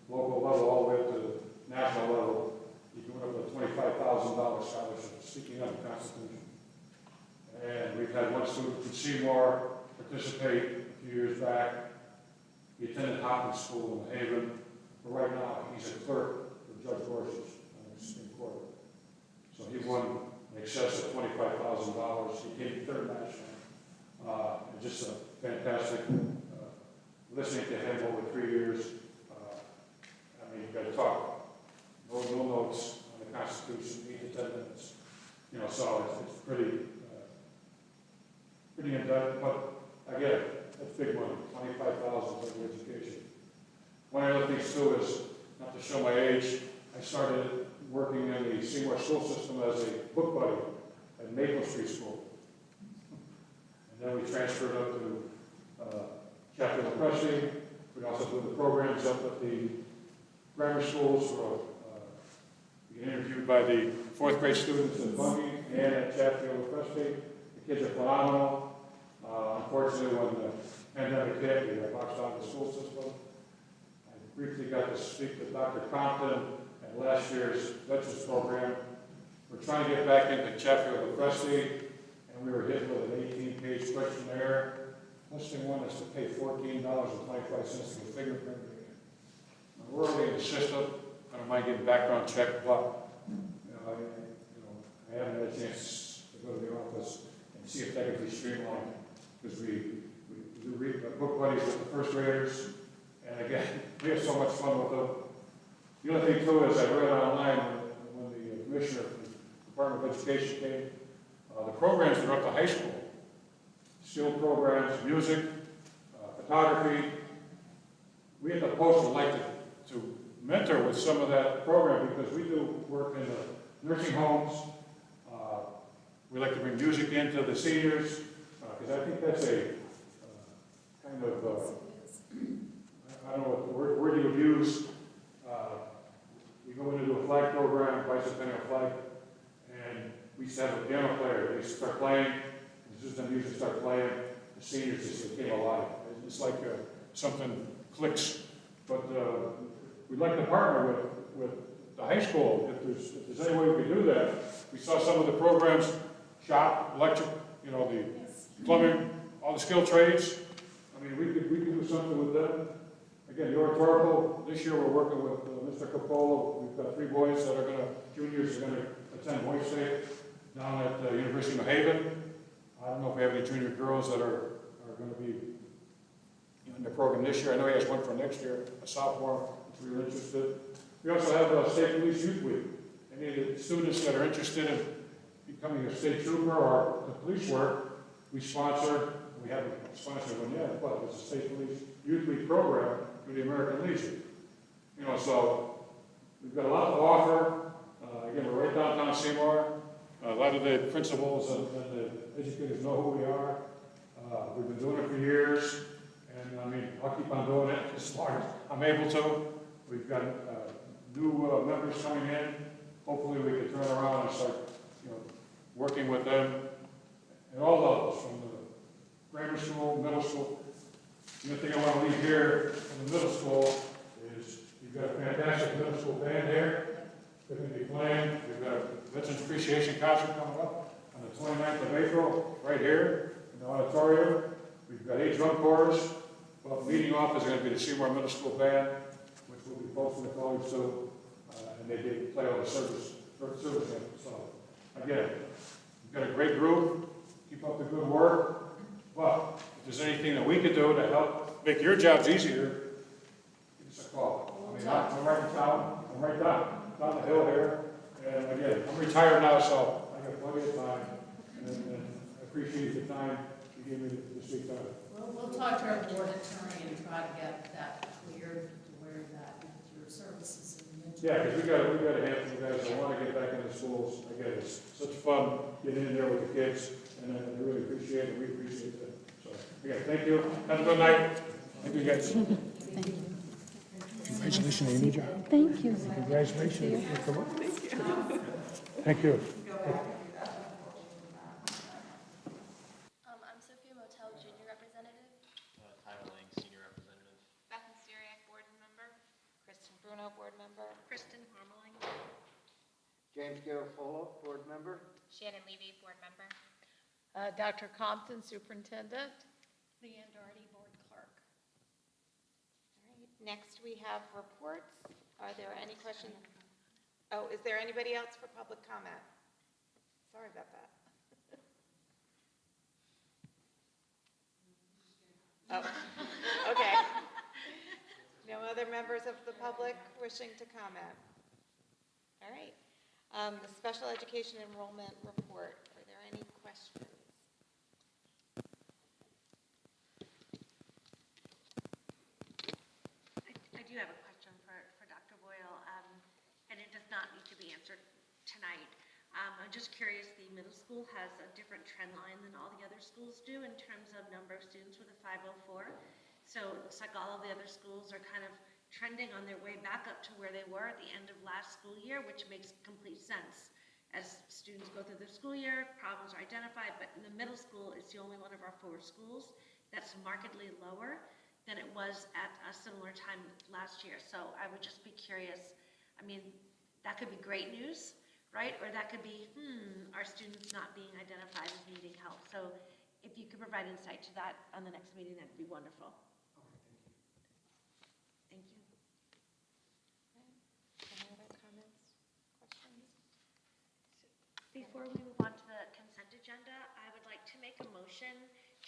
local level all the way up to the national level. You can win up to $25,000 scholarship, speaking of the Constitution. And we've had one student from Seymour participate a few years back. He attended Hopkins School in Haven. But right now, he's a clerk for Judge Gorsuch on the Supreme Court. So he won in excess of $25,000. He came third national. And just a fantastic, listening to him over 3 years. I mean, you've got to talk. No notes on the Constitution, 8 to 10 minutes. You know, so it's pretty in-depth, but again, that's big money, $25,000 for the education. One of the other things too is, not to show my age, I started working in the Seymour school system as a book buddy at Maple Street School. And then we transferred up to Chatfield Presby. We also do the programs up at the grammar schools. We get interviewed by the 4th grade students at Bungie and at Chatfield Presby. The kids are phenomenal. Unfortunately, when the pandemic hit, we boxed out of the school system. I briefly got to speak to Dr. Compton at last year's Veterans Program. We're trying to get back into Chatfield Presby, and we were hit with an 18-page questionnaire. Plus, they want us to pay $14.25 to get fingerprint. We're already in the system. I don't mind getting background checked, but I haven't had a chance to go to the office and see if that can be streamlined. Because we do read book buddies with the first graders, and again, we have so much fun with them. The other thing too is I read online when the commissioner from the Department of Education came, the programs that are up to high school, skill programs, music, photography. We at the Post would like to mentor with some of that program because we do work in the nursing homes, into the seniors, because I think that's a kind of, I don't know what word you would use. We go into a flag program, bicentennial flag, and we used to have a piano player. They used to start playing, as soon as the music started playing, the seniors just came alive. It's like something clicks. But we'd like to partner with the high school. If there's any way we can do that. We saw some of the programs, shop, electric, you know, the plumbing, all the skilled trades. I mean, we could do something with them. Again, the oratorical, this year we're working with Mr. Capola. We've got 3 boys that are going to, juniors are going to attend Voice Day down at the University of New Haven. I don't know if we have any junior girls that are going to be in the program this year. I know he has one for next year, a sophomore, if we're interested. We also have a State Police Youth Week. Any of the students that are interested in becoming a state trooper or the police work, we sponsor. We haven't sponsored one yet, but it's a State Police Youth Week program through the American Legion. You know, so we've got a lot to offer. Again, we're right downtown Seymour. A lot of the principals and the educators know who we are. We've been doing it for years, and I mean, I'll keep on doing it as long as I'm able to. We've got new members coming in. Hopefully, we can turn around and start, you know, working with them at all levels, from the grammar school, middle school. The other thing I want to leave here in the middle school is you've got a fantastic middle school band here. They're going to be playing. We've got a Veterans Appreciation Concert coming up on the 29th of April, right here in the auditorium. We've got 8 drum corps. Well, leading off is going to be the Seymour Middle School Band, which will be posted to college too. And they did play all the service anthem. So, again, you've got a great group. Keep up the good work. But if there's anything that we could do to help make your jobs easier, give us a call. I mean, I'm right in town. I'm right down the hill here. And again, I'm retired now, so I got plenty of time. And I appreciate the time you gave me to speak tonight. We'll talk to our board attorney and try to get that cleared to where that your services in the Yeah, because we got a handful of guys that want to get back into schools. Again, it's such fun getting in there with the kids, and I really appreciate it. We appreciate it. So, again, thank you. Have a good night. Thank you, guys. Thank you. Congratulations, Amy. Thank you. Congratulations. Thank you. I'm Sophia Motel, Junior Representative. Tyler Lang, Senior Representative. Beth Mysteriak, board member. Kristen Bruno, board member. Kristen Harmeling. James Garofolo, board member. Shannon Levy, board member. Dr. Compton, superintendent. Leanne Doherty, board clerk. All right, next we have reports. Are there any questions? Oh, is there anybody else for public comment? Sorry about that. Oh, okay. No other members of the public wishing to comment? All right. The special education enrollment report. Are there any questions? I do have a question for Dr. Boyle, and it does not need to be answered tonight. I'm just curious, the middle school has a different trend line than all the other schools do in terms of number of students with a 504. So it looks like all of the other schools are kind of trending on their way back up to where they were at the end of last school year, which makes complete sense. As students go through their school year, problems are identified, but in the middle school, it's the only one of our 4 schools that's markedly lower than it was at a similar time last year. So I would just be curious, I mean, that could be great news, right? Or that could be, our students not being identified as needing help. So if you could provide insight to that on the next meeting, that'd be wonderful. Thank you. Any other comments, questions? Before we move on to the consent agenda, I would like to make a motion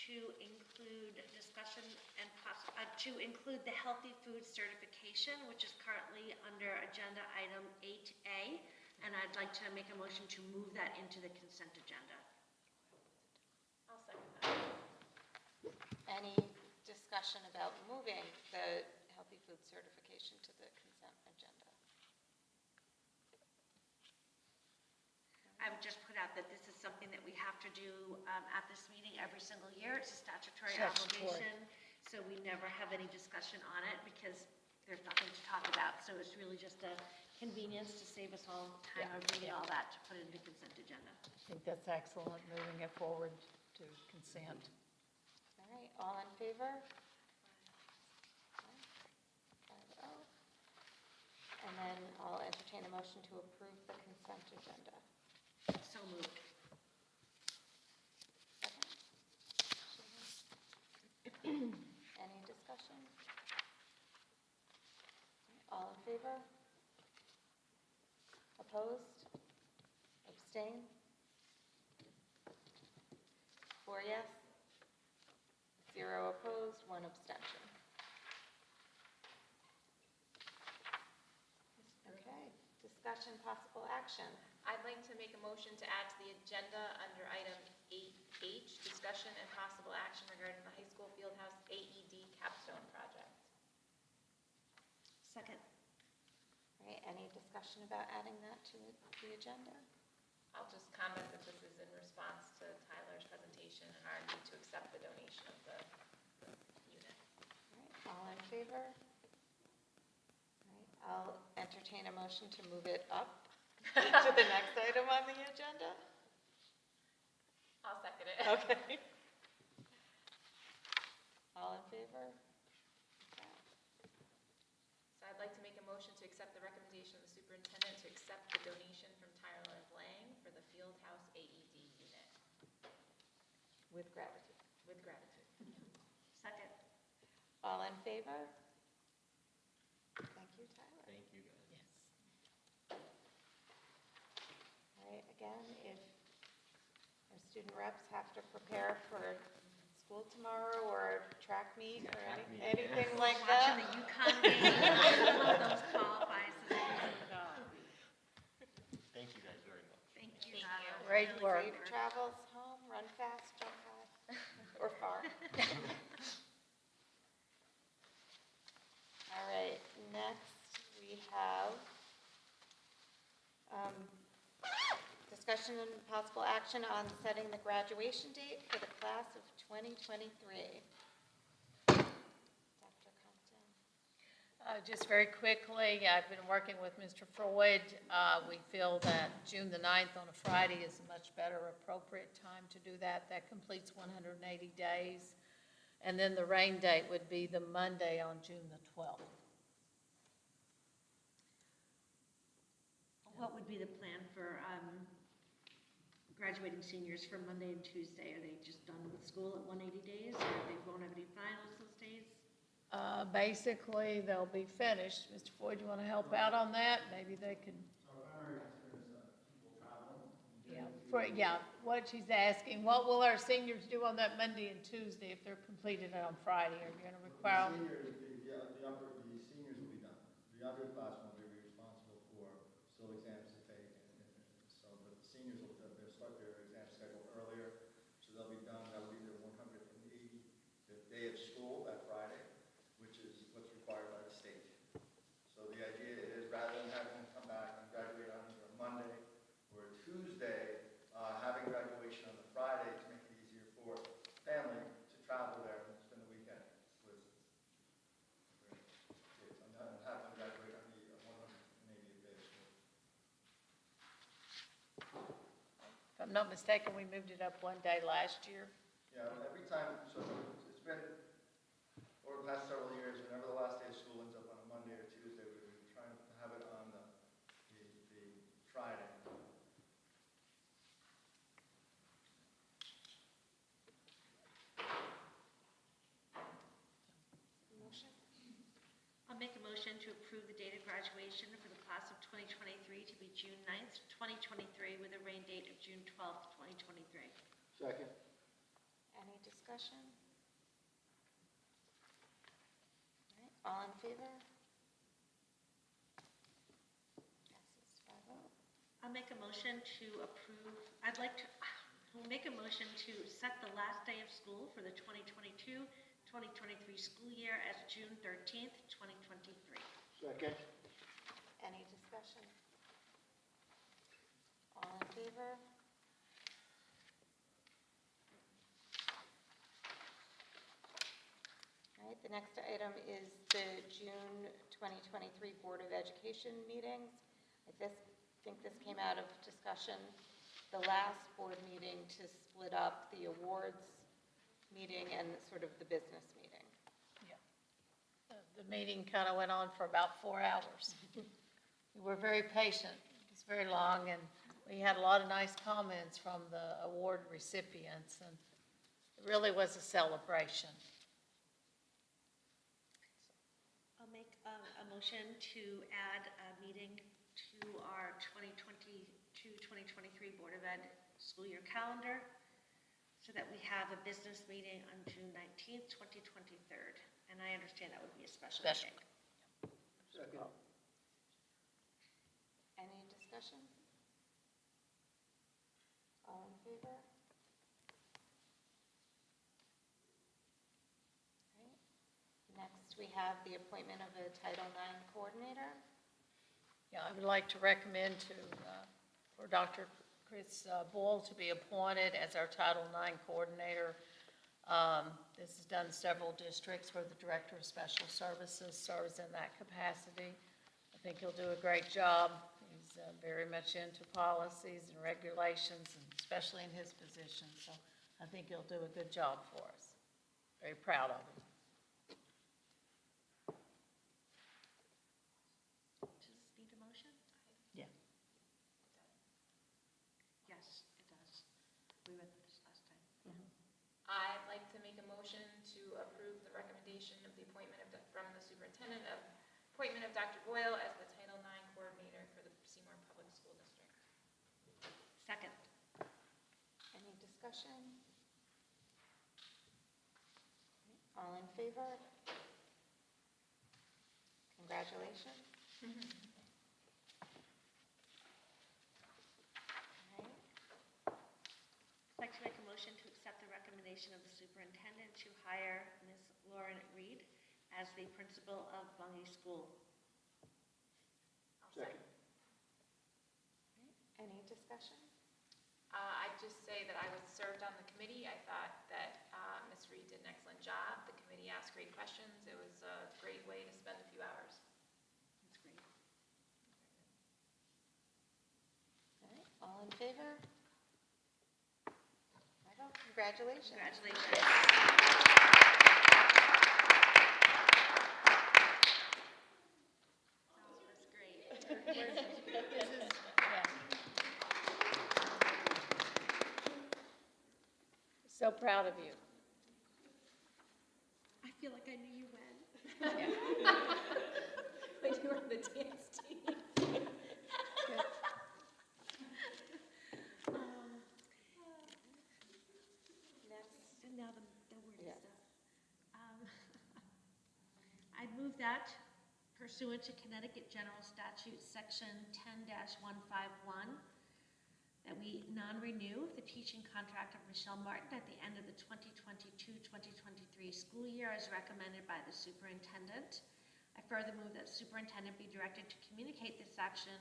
to include discussion and to include the healthy food certification, which is currently under agenda item 8A, and I'd like to make a motion to move that into the consent agenda. I'll second that. Any discussion about moving the healthy food certification to the consent agenda? I would just put out that this is something that we have to do at this meeting every single year. It's a statutory Statutory. obligation, so we never have any discussion on it because there's nothing to talk about. So it's really just a convenience to save us all time of reading all that to put it into consent agenda. I think that's excellent, moving it forward to consent. All right, all in favor? 5-0. And then I'll entertain a motion to approve the consent agenda. So moved. Second. Any discussion? All in favor? Opposed? Abstain? 4 yes, 0 opposed, 1 abstention. Okay, discussion, possible action. I'd like to make a motion to add to the agenda under item 8H, discussion and possible action regarding the high school fieldhouse AED capstone project. Second. All right, any discussion about adding that to the agenda? I'll just comment that this is in response to Tyler's presentation and our need to accept the donation of the unit. All right, all in favor? All right, I'll entertain a motion to move it up to the next item on the agenda. I'll second it. Okay. All in favor? Okay. So I'd like to make a motion to accept the recommendation of the superintendent to accept the donation from Tyler Lang for the Fieldhouse AED unit. With gratitude. With gratitude. Second. All in favor? Thank you, Tyler. Thank you, guys. Yes. All right, again, if our student reps have to prepare for school tomorrow or track meet or track meet, anything yeah. like Watching that. the UConn game, one of those qualifies as a reason to go. Thank you guys very much. Thank you, Tyler. Great Really work. great Safe travels home, run fast, jump high, or far. All right, next we have discussion and possible action on setting the graduation date for the class of 2023. Dr. Compton. Just very quickly, I've been working with Mr. Freud. We feel that June the 9th on a Friday is a much better appropriate time to do that. That completes 180 days. And then the rain date would be the Monday on June the 12th. What would be the plan for graduating seniors for Monday and Tuesday? Are they just done with school at 180 days, or they won't have any finals those days? Basically, they'll be finished. Mr. Floyd, you want to help out on that? Maybe they could. Yeah, what she's asking, what will our seniors do on that Monday and Tuesday if they're completed on Friday? Are you going to require? The seniors will be done. The underclassmen will be responsible for still exams to take, and so, but the seniors will, they'll start their exam schedule earlier, so they'll be done. That will be their 185th day of school, that Friday, which is what's required by the state. So the idea is, rather than having them come back and graduate on either a Monday or a Tuesday, having graduation on the Friday to make it easier for family to travel there and spend the weekend with kids, and have them graduate on the 180th day of school. If I'm not mistaken, we moved it up one day last year. Yeah, every time, so it's been, over the past several years, whenever the last day of school ends up on a Monday or Tuesday, we've been trying to have it on the Friday. Motion? I'll make a motion to approve the date of graduation for the class of 2023 to be June 9th, 2023, with a rain date of June 12th, 2023. Second. Any discussion? All right, all in favor? Passes 5-0. I'll make a motion to approve, I'll make a motion to set the last day of school for the 2022-2023 school year as June 13th, 2023. Second. Any discussion? All in favor? The next item is the June 2023 Board of Education meetings. I think this came out of discussion the last board meeting to split up the awards meeting and sort of the business meeting. The meeting kind of went on for about 4 hours. We were very patient. It was very long, and we had a lot of nice comments from the award recipients, and it really was a celebration. I'll make a motion to add a meeting to our 2022-2023 Board of Ed school year calendar so that we have a business meeting on June 19th, 2023. And I understand that would be a special meeting. Second. Any discussion? All in favor? Okay. Next, we have the appointment of a Title IX coordinator. Yeah, I would like to recommend for Dr. Chris Boyle to be appointed as our Title IX coordinator. This is done in several districts where the Director of Special Services serves in that capacity. I think he'll do a great job. He's very much into policies and regulations, and especially in his position. So I think he'll do a good job for us. Very proud of him. Does this need a motion? Yeah. Yes, it does. We went through this last time. I'd like to make a motion to approve the recommendation of the appointment from the superintendent of appointment of Dr. Boyle as the Title IX coordinator for the Seymour Public School District. Second. Any discussion? All in favor? Congratulations. I'd like to make a motion to accept the recommendation of the superintendent to hire Ms. Lauren Reed as the principal of Bungie School. Second. Any discussion? I'd just say that I was served on the committee. I thought that Ms. Reed did an excellent job. The committee asked great questions. It was a great way to spend a few hours. That's great. All right, all in favor? Michael, congratulations. Congratulations. That's great. So proud of you. I feel like I knew you when. When you were on the dance team. Next. And now the word Yes. stuff. I'd move that pursuant to Connecticut General Statute, Section 10-151, that we non-renew the teaching contract of Michelle Martin at the end of the 2022-2023 school year as recommended by the superintendent. I further move that the superintendent be directed to communicate this action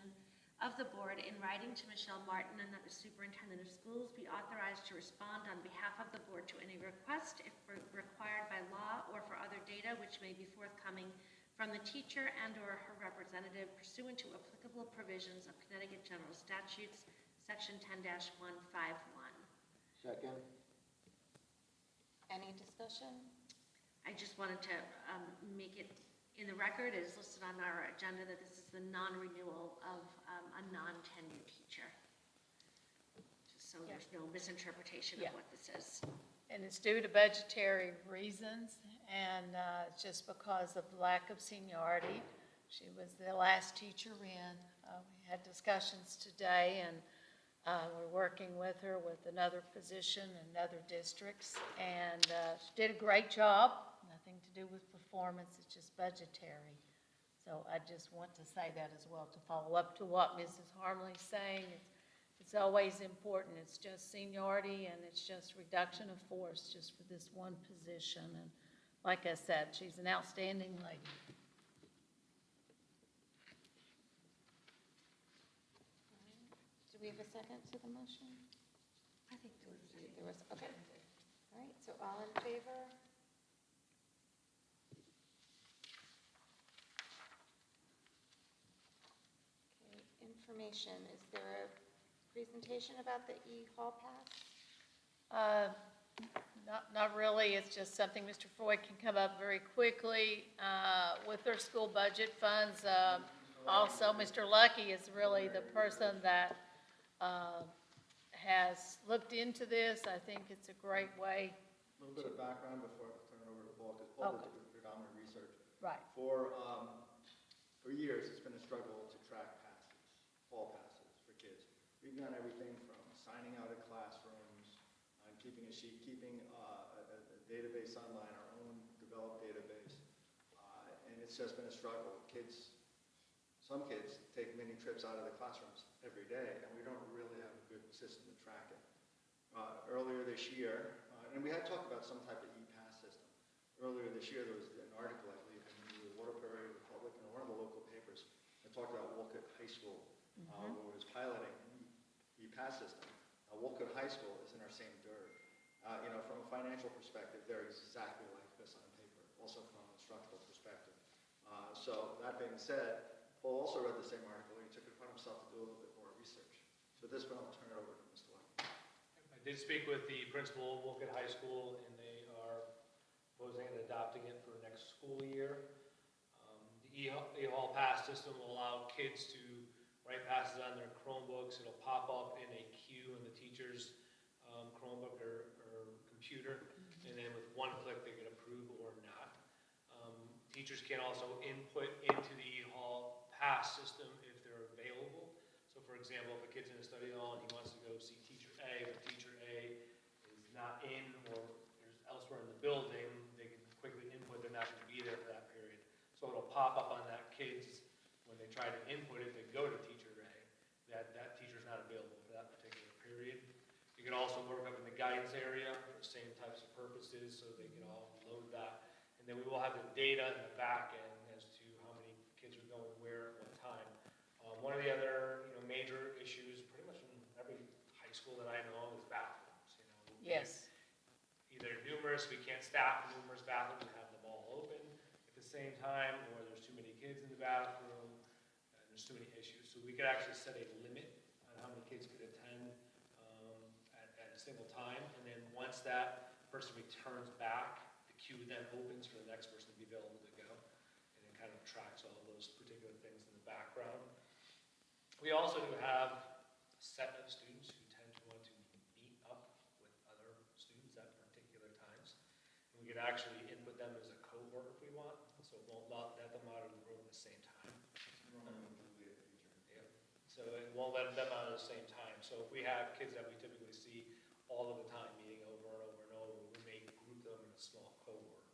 of the board in writing to Michelle Martin, and that the superintendent of schools be authorized to respond on behalf of the board to any request if required by law or for other data which may be forthcoming from the teacher and/or her representative pursuant to applicable provisions of Connecticut General Statutes, Section 10-151. Second. Any discussion? I just wanted to make it in the record, it is listed on our agenda that this is the non-renewal of a non-tenured teacher. Just so there's no misinterpretation of what this is. And it's due to budgetary reasons, and just because of lack of seniority. She was the last teacher in. We had discussions today, and we're working with her with another position in other districts, and she did a great job. Nothing to do with performance, it's just budgetary. So I just want to say that as well, to follow up to what Mrs. Harmley's saying. It's always important. It's just seniority, and it's just reduction of force just for this one position. And like I said, she's an outstanding lady. Do we have a second to the motion? I think there was. Okay. All right, so all in favor? information. Is there a presentation about the e-hall pass? Not really, it's just something Mr. Floyd can come up very quickly with their school budget funds. Also, Mr. Lucky is really the person that has looked into this. I think it's a great way. A little bit of background before I turn it over to Paul, because Paul did the predominant research. Right. For years, it's been a struggle to track passes, hall passes for kids. We've done everything from signing out of classrooms, keeping a sheet, keeping a database online, our own developed database, and it's just been a struggle. Some kids take many trips out of the classrooms every day, and we don't really have a good system to track it. Earlier this year, and we had talked about some type of e-pass system. Earlier this year, there was an article, I believe, in the Waterbury Republic and one of the local papers that talked about Wolcott High School, where it was piloting an e-pass system. Wolcott High School is in our same dirt. From a financial perspective, they're exactly like this on paper, also from an instructional perspective. So that being said, Paul also read the same article. He took it upon himself to do a little bit more research. So at this point, I'll turn it over to Mr. Lucky. I did speak with the principal of Wolcott High School, and they are proposing and adopting it for next school year. The e-hall pass system will allow kids to write passes on their Chromebooks. It'll pop up in a queue in the teacher's Chromebook or computer, and then with one click they can approve or not. Teachers can also input into the e-hall pass system if they're available. So for example, if a kid's in a study hall and he wants to go see teacher A, but teacher A is not in or is elsewhere in the building, they can quickly input they're not going to be there for that period. So it'll pop up on that kid's, when they try to input it, they go to teacher A, that teacher's not available for that particular period. You can also work up in the guidance area for the same types of purposes, so they can all load that. And then we will have the data in the back end as to how many kids are going where at what time. One of the other major issues, pretty much in every high school that I know, is bathrooms. Yes. Either numerous, we can't staff numerous bathrooms and have them all open at the same time, or there's too many kids in the bathroom, and there's too many issues. So we could actually set a limit on how many kids could attend at a single time, and then once that person returns back, the queue then opens for the next person to be available to go, and it kind of tracks all of those particular things in the background. We also do have a set of students who tend to want to meet up with other students at particular times. And we can actually input them as a cohort if we want, so it won't let them out of the room at the same time. Yeah. So it won't let them out at the same time. So if we have kids that we typically see all of the time meeting over and over and over, we may group them in a small cohort.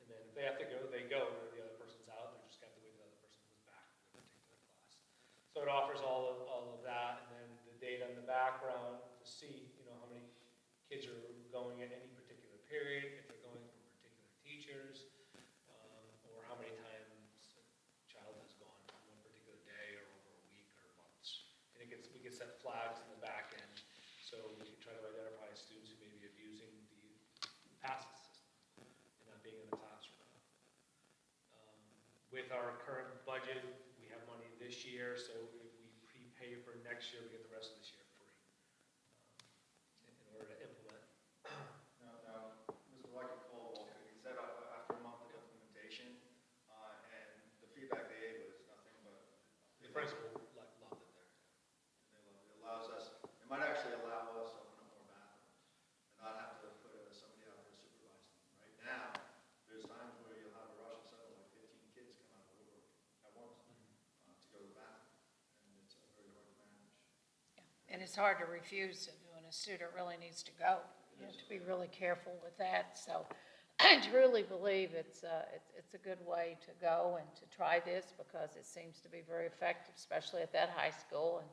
And then if they have to go, they go, or the other person's out, they're just going to have to wait till the other person comes back to their particular class. So it offers all of that, and then the data in the background to see, how many kids are going at any particular period, if they're going from particular teachers, or how many times a child has gone from one particular day or over a week or months. And we can set flags in the back end, so we can try to identify students who may be abusing the passes system and not being in the classroom. With our current budget, we have money this year, so if we prepay for next year, we get the rest of this year free in order to implement. Now, Mr. Lucky called Wolcott. He said after a month of implementation, and the feedback they gave was nothing but The principal loved it there. It allows us, it might actually allow us to open up more bathrooms and not have to put somebody out there supervising them. Right now, there's times where you'll have a rush of suddenly like 15 kids come out of the woodwork at once to go to the bathroom, and it's very hard to manage. And it's hard to refuse it when a student really needs to go. You have to be really careful with that. So I truly believe it's a good way to go and to try this because it seems to be very effective, especially at that high school.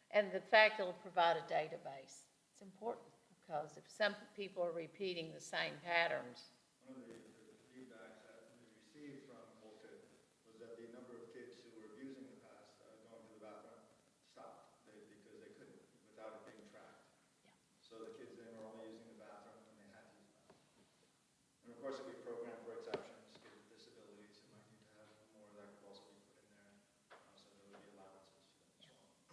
And the fact it'll provide a database. It's important because if some people are repeating the same patterns. One of the feedbacks that we received from Wolcott was that the number of kids who were abusing the pass, going to the bathroom, stopped because they couldn't without it being tracked. Yeah. So the kids then were only using the bathroom when they had to use the bathroom. And of course, if we program for exceptions, kids with disabilities, it might need to have more that could also be put in there, so there would be allowances for them as well.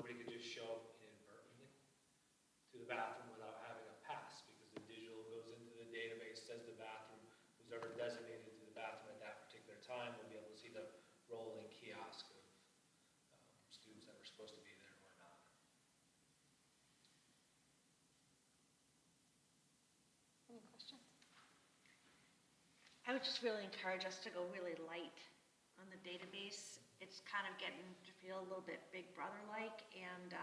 everybody could just show up inadvertently to the bathroom without having a pass, because the digital goes into the database, says the bathroom, who's ever designated to the bathroom at that particular time will be able to see the rolling kiosk of students that were supposed to be there or not. Any questions? I would just really encourage us to go really light on the database. It's kind of getting to feel a little bit Big Brother-like, and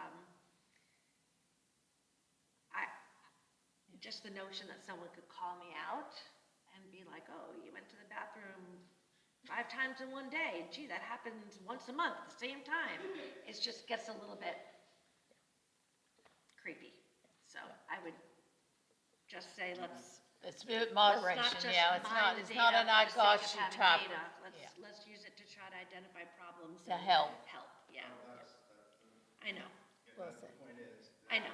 just the notion that someone could call me out and be like, oh, you went to the bathroom 5 times in one day. Gee, that happens once a month at the same time. It just gets a little bit creepy. So I would just say let's Moderation, let's not just yeah, mine it's the not data an I for the got sake you of having type data. of, yeah. Let's use it to try to identify problems. To and help. Help, yeah. I know, Well said. The point is. I know.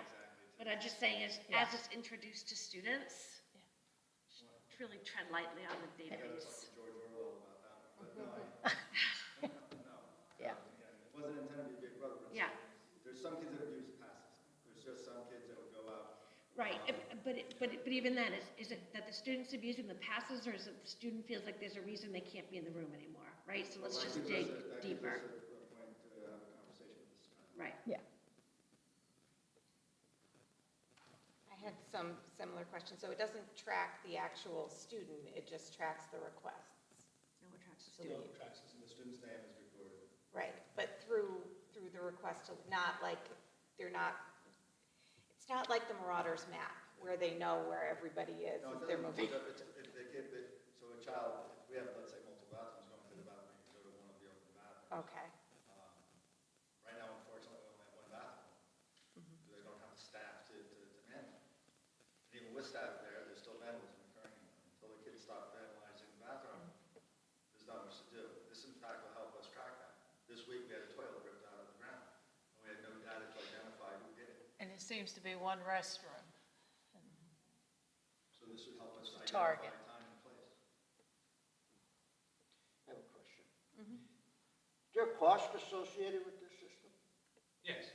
But I'm just saying, Yeah. as it's introduced to students, really tread lightly on the database. George Orwell about that one, but no, no. Yeah. It wasn't intended to be Big Brother, but Yeah. there's some kids that abuse passes. There's just some kids that would go out. Right, but even then, is it that the student's abusing the passes, or is it the student feels like there's a reason they can't be in the room anymore, right? So let's just dig deeper. That gives us a point to have a conversation with this child. Right. Yeah. I had some similar questions. So it doesn't track the actual student, it just tracks the requests. No, it tracks the So student. we- Tracks us, and the student's name is recorded. Right, but through the request, not like, it's not like the Marauders map, where they know where everybody is No, as it they're doesn't, moving. so a child, if we have, let's say, multiple bathrooms going to the bathroom, you can go to one of the open bathrooms. Okay, Right now, unfortunately, we only have one bathroom. They don't have the staff to man it. And even with staff there, there's still vandalism occurring. Until the kids stop vandalizing the bathroom, there's not much to do. This, in fact, will help us track that. This week, we had a toilet ripped out of the ground, and we had no data to identify who did it. And it seems to be one restroom. So this would help us Target. identify time and place. I have a question. Is there a cost associated with this system? Yes.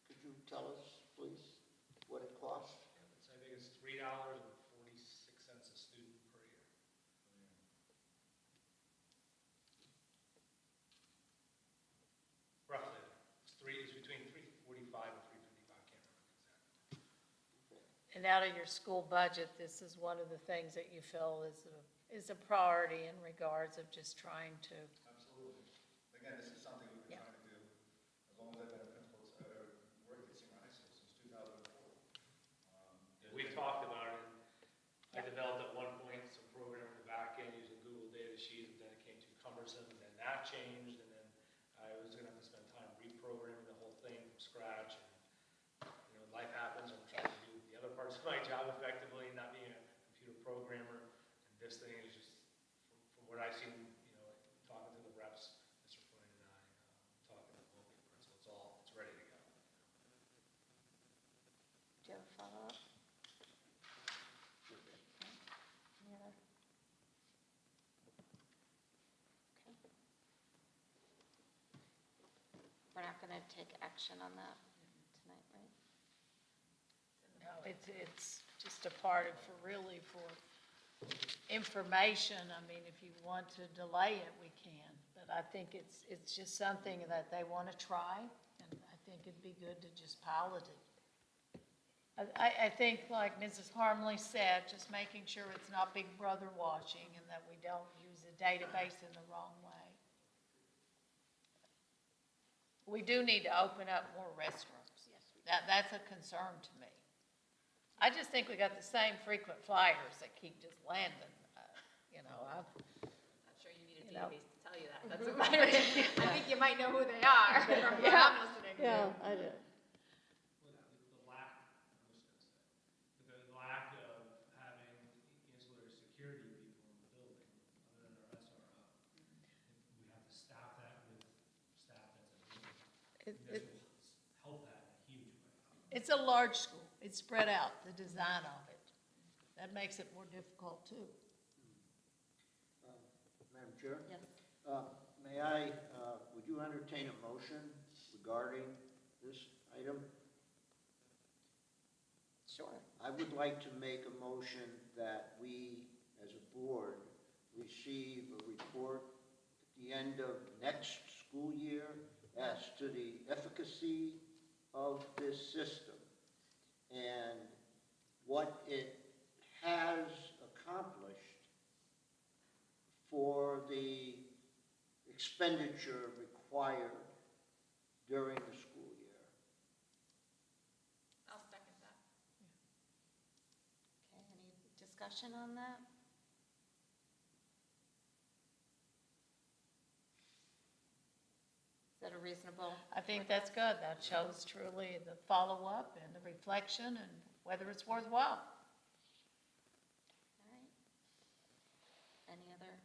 Could you tell us, please, what it costs? I think it's $3.46 a student per year. Roughly. It's between $3.45 and $3.55, can't remember exactly. And out of your school budget, this is one of the things that you feel is a priority in regards of just trying to, Absolutely. Again, this is something we've been trying to do as long as I've been a principal, worked at Seymour High School since 2004. We've talked about it. I developed at one point some program in the back end using Google data sheets, but then it came too cumbersome, and then that changed, and then I was gonna have to spend time reprogramming the whole thing from scratch, and, life happens, I'm trying to do the other parts of my job effectively, not being a computer programmer, and this thing is just, from what I've seen, talking to the reps, Mr. Flynn and I, talking to the local principal, it's ready to go. do you have a follow-up? Any other? Okay. We're not going to take action on that tonight, right? no, it's just a part of, for information. I mean, if you want to delay it, we can. But I think it's just something that they want to try, and I think it'd be good to just pilot it. I think, like Mrs. Harmley said, just making sure it's not Big Brother watching and that we don't use the database in the wrong way. We do need to open up more restrooms. That's a concern to me. I just think we got the same frequent flyers that keep just landing. Not sure you need a You know. database to tell you that. That's what I think you might know who they are from what I'm listening to. Yeah, I do. The lack, the lack of having ancillary security people in the building, other than our SRO. We have to staff that with staff that's available. This will help that in a huge way. It's a large school. It's spread out, the design of it. That makes it more difficult too. Madam Chair? Yes. May I, would you entertain a motion regarding this item? Sure. I would like to make a motion that we, as a board, receive a report at the end of next school year as to the efficacy of this system and what it has accomplished for the expenditure required during the school year. I'll second that. Okay, any discussion on that? Is that a reasonable? I think that's good. That shows truly the follow-up and the reflection and whether it's worthwhile. All right. Any other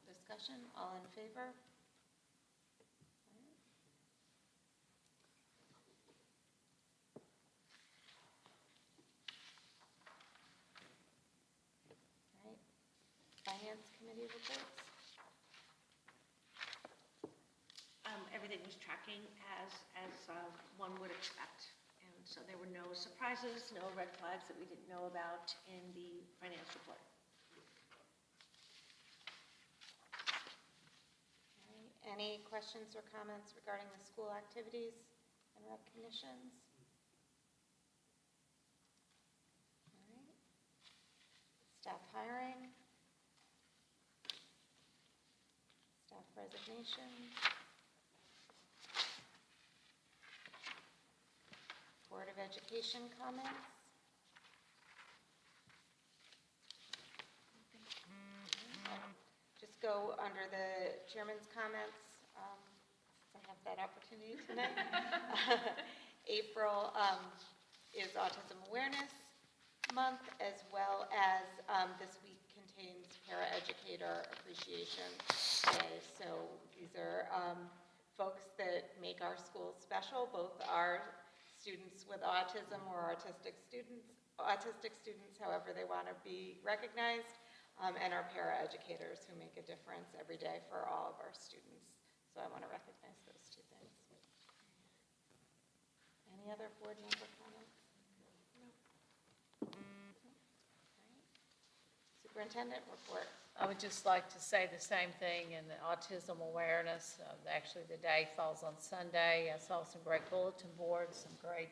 discussion? All in favor? All right. All right. Finance Committee reports? Everything was tracking as one would expect. And so there were no surprises, no red flags that we didn't know about in the finance report. All right. Any questions or comments regarding the school activities and recognitions? All right. Staff hiring? Staff resignations? Board of Education comments? Just go under the chairman's comments, since I have that opportunity tonight. April is Autism Awareness Month, as well as this week contains Para-Educator Appreciation Day. So these are folks that make our schools special, both our students with autism or autistic students, however they want to be recognized, and our para-educators who make a difference every day for all of our students. So I want to recognize those two things. Any other board member comments? No. Superintendent report. I would just like to say the same thing in the autism awareness. Actually, the day falls on Sunday. I saw some great bulletin boards, some great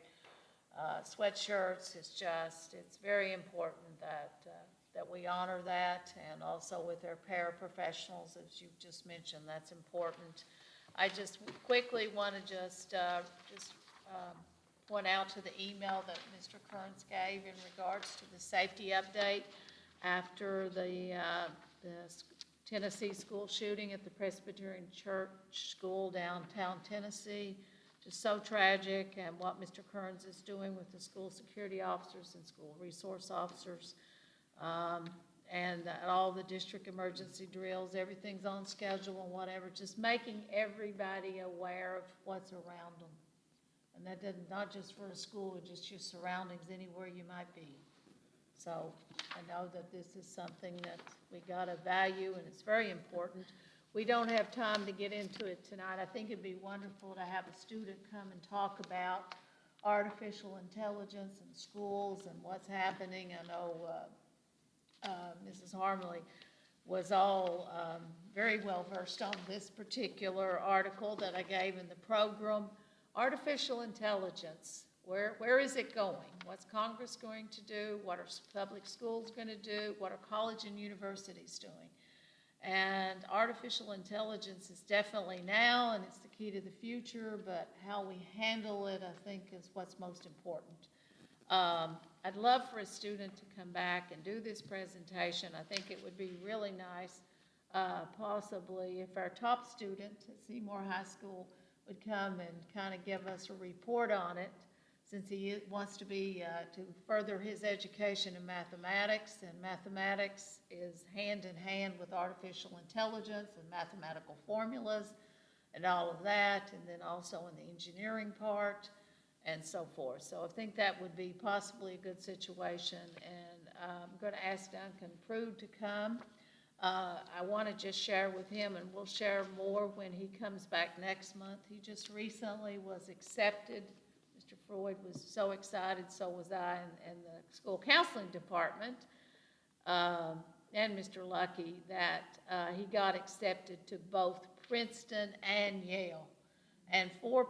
sweatshirts. It's very important that we honor that, and also with our paraprofessionals, as you just mentioned, that's important. I just quickly want to point out to the email that Mr. Kearns gave in regards to the safety update after the Tennessee school shooting at the Presbyterian Church School downtown Tennessee. Just so tragic, and what Mr. Kearns is doing with the school security officers and school resource officers, and all the district emergency drills, everything's on schedule and whatever, just making everybody aware of what's around them. And that doesn't, not just for a school, just your surroundings anywhere you might be. So I know that this is something that we got to value, and it's very important. We don't have time to get into it tonight. I think it'd be wonderful to have a student come and talk about artificial intelligence in schools and what's happening. I know Mrs. Harmley was all very well versed on this particular article that I gave in the program. Artificial intelligence. Where is it going? What's Congress going to do? What are public schools going to do? What are college and universities doing? And artificial intelligence is definitely now, and it's the key to the future, but how we handle it, I think, is what's most important. I'd love for a student to come back and do this presentation. I think it would be really nice, possibly, if our top student at Seymour High School would come and kind of give us a report on it, since he wants to to further his education in mathematics, and mathematics is hand in hand with artificial intelligence and mathematical formulas and all of that, and then also in the engineering part and so forth. So I think that would be possibly a good situation, and I'm going to ask Duncan Prude to come. I want to just share with him, and we'll share more when he comes back next month. He just recently was accepted. Mr. Freud was so excited, so was I, and the school counseling department, and Mr. Lucky, that he got accepted to both Princeton and Yale. And 4%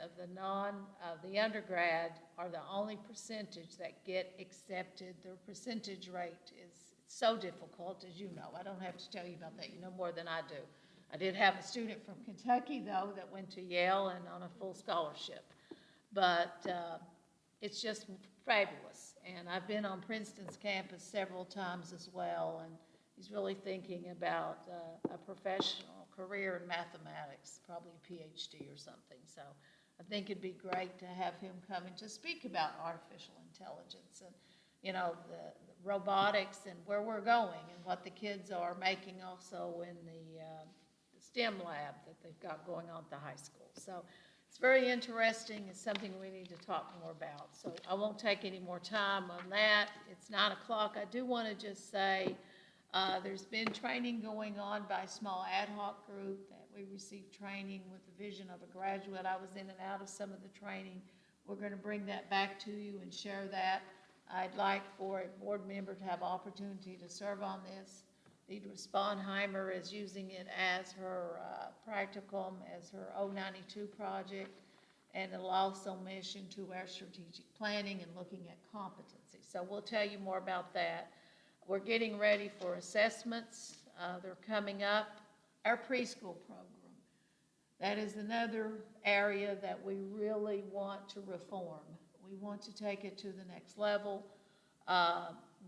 of the undergrad are the only percentage that get accepted. Their percentage rate is so difficult, as you know. I don't have to tell you about that. You know more than I do. I did have a student from Kentucky, though, that went to Yale and on a full scholarship. But it's just fabulous. And I've been on Princeton's campus several times as well, and he's really thinking about a professional career in mathematics, probably a PhD or something. So I think it'd be great to have him come and just speak about artificial intelligence and, you know, the robotics and where we're going and what the kids are making also in the STEM lab that they've got going on at the high school. So it's very interesting. It's something we need to talk more about. So I won't take any more time on that. It's 9 o'clock. I do want to just say there's been training going on by a small ad hoc group that we received training with the vision of a graduate. I was in and out of some of the training. We're going to bring that back to you and share that. I'd like for a board member to have opportunity to serve on this. Deidre Sponheimer is using it as her practicum, as her 092 project, and it'll also mission to our strategic planning and looking at competency. So we'll tell you more about that. We're getting ready for assessments. They're coming up. Our preschool program. That is another area that we really want to reform. We want to take it to the next level.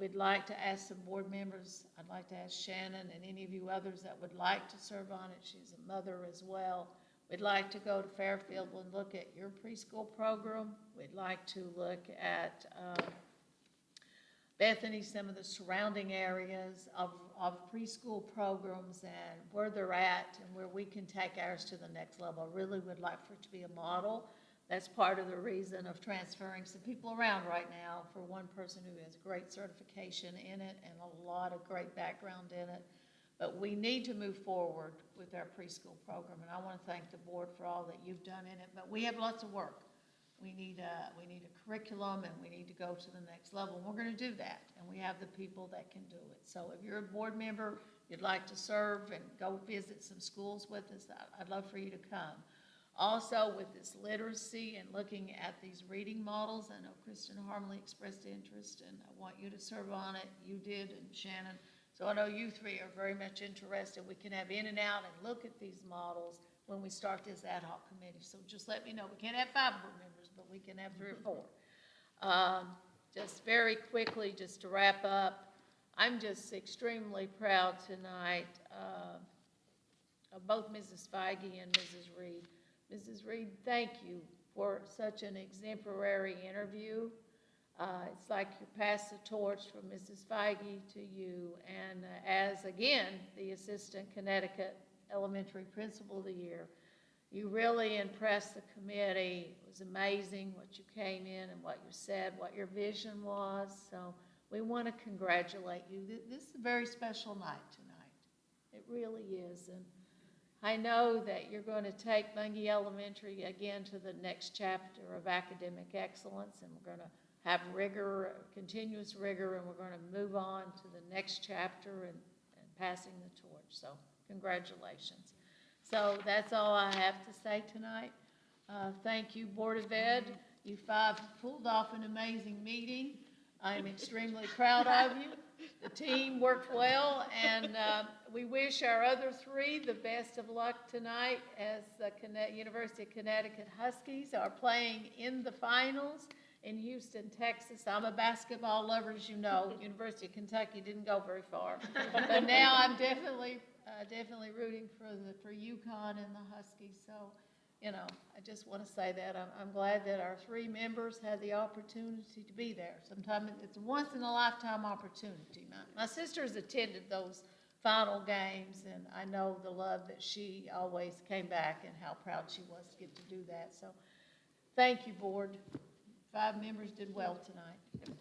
We'd like to ask some board members. I'd like to ask Shannon and any of you others that would like to serve on it. She's a mother as well. We'd like to go to Fairfield and look at your preschool program. We'd like to look at Bethany, some of the surrounding areas of preschool programs and where they're at and where we can take ours to the next level. I really would like for it to be a model. That's part of the reason of transferring some people around right now for one person who has great certification in it and a lot of great background in it. But we need to move forward with our preschool program, and I want to thank the board for all that you've done in it. But we have lots of work. We need a curriculum, and we need to go to the next level. And we're going to do that, and we have the people that can do it. So if you're a board member, you'd like to serve and go visit some schools with us, I'd love for you to come. Also, with this literacy and looking at these reading models, I know Kristen Harmley expressed interest, and I want you to serve on it. You did, and Shannon. So I know you three are very much interested. We can have in and out and look at these models when we start this ad hoc committee. So just let me know. We can't have 5 board members, but we can have 3 or 4. Just very quickly, just to wrap up, I'm just extremely proud tonight of both Mrs. Feige and Mrs. Reed. Mrs. Reed, thank you for such an exemplary interview. It's like you passed the torch from Mrs. Feige to you, and as, again, the Assistant Connecticut Elementary Principal of the Year, you really impressed the committee. It was amazing what you came in and what you said, what your vision was. So we want to congratulate you. This is a very special night tonight. It really is. And I know that you're going to take Bungie Elementary again to the next chapter of academic excellence, and we're going to have rigor, continuous rigor, and we're going to move on to the next chapter and passing the torch. So congratulations. So that's all I have to say tonight. Thank you, Board of Ed. You 5 pulled off an amazing meeting. I'm extremely proud of you. The team worked well, and we wish our other 3 the best of luck tonight as the University of Connecticut Huskies are playing in the finals in Houston, Texas. I'm a basketball lover, as you know. University of Kentucky didn't go very far, but now I'm definitely rooting for UConn and the Huskies. So, you know, I just want to say that I'm glad that our 3 members had the opportunity to be there. Sometimes it's a once-in-a-lifetime opportunity. My sister's attended those final games, and I know the love that she always came back and how proud she was to get to do that. So thank you, board. 5 members did well tonight.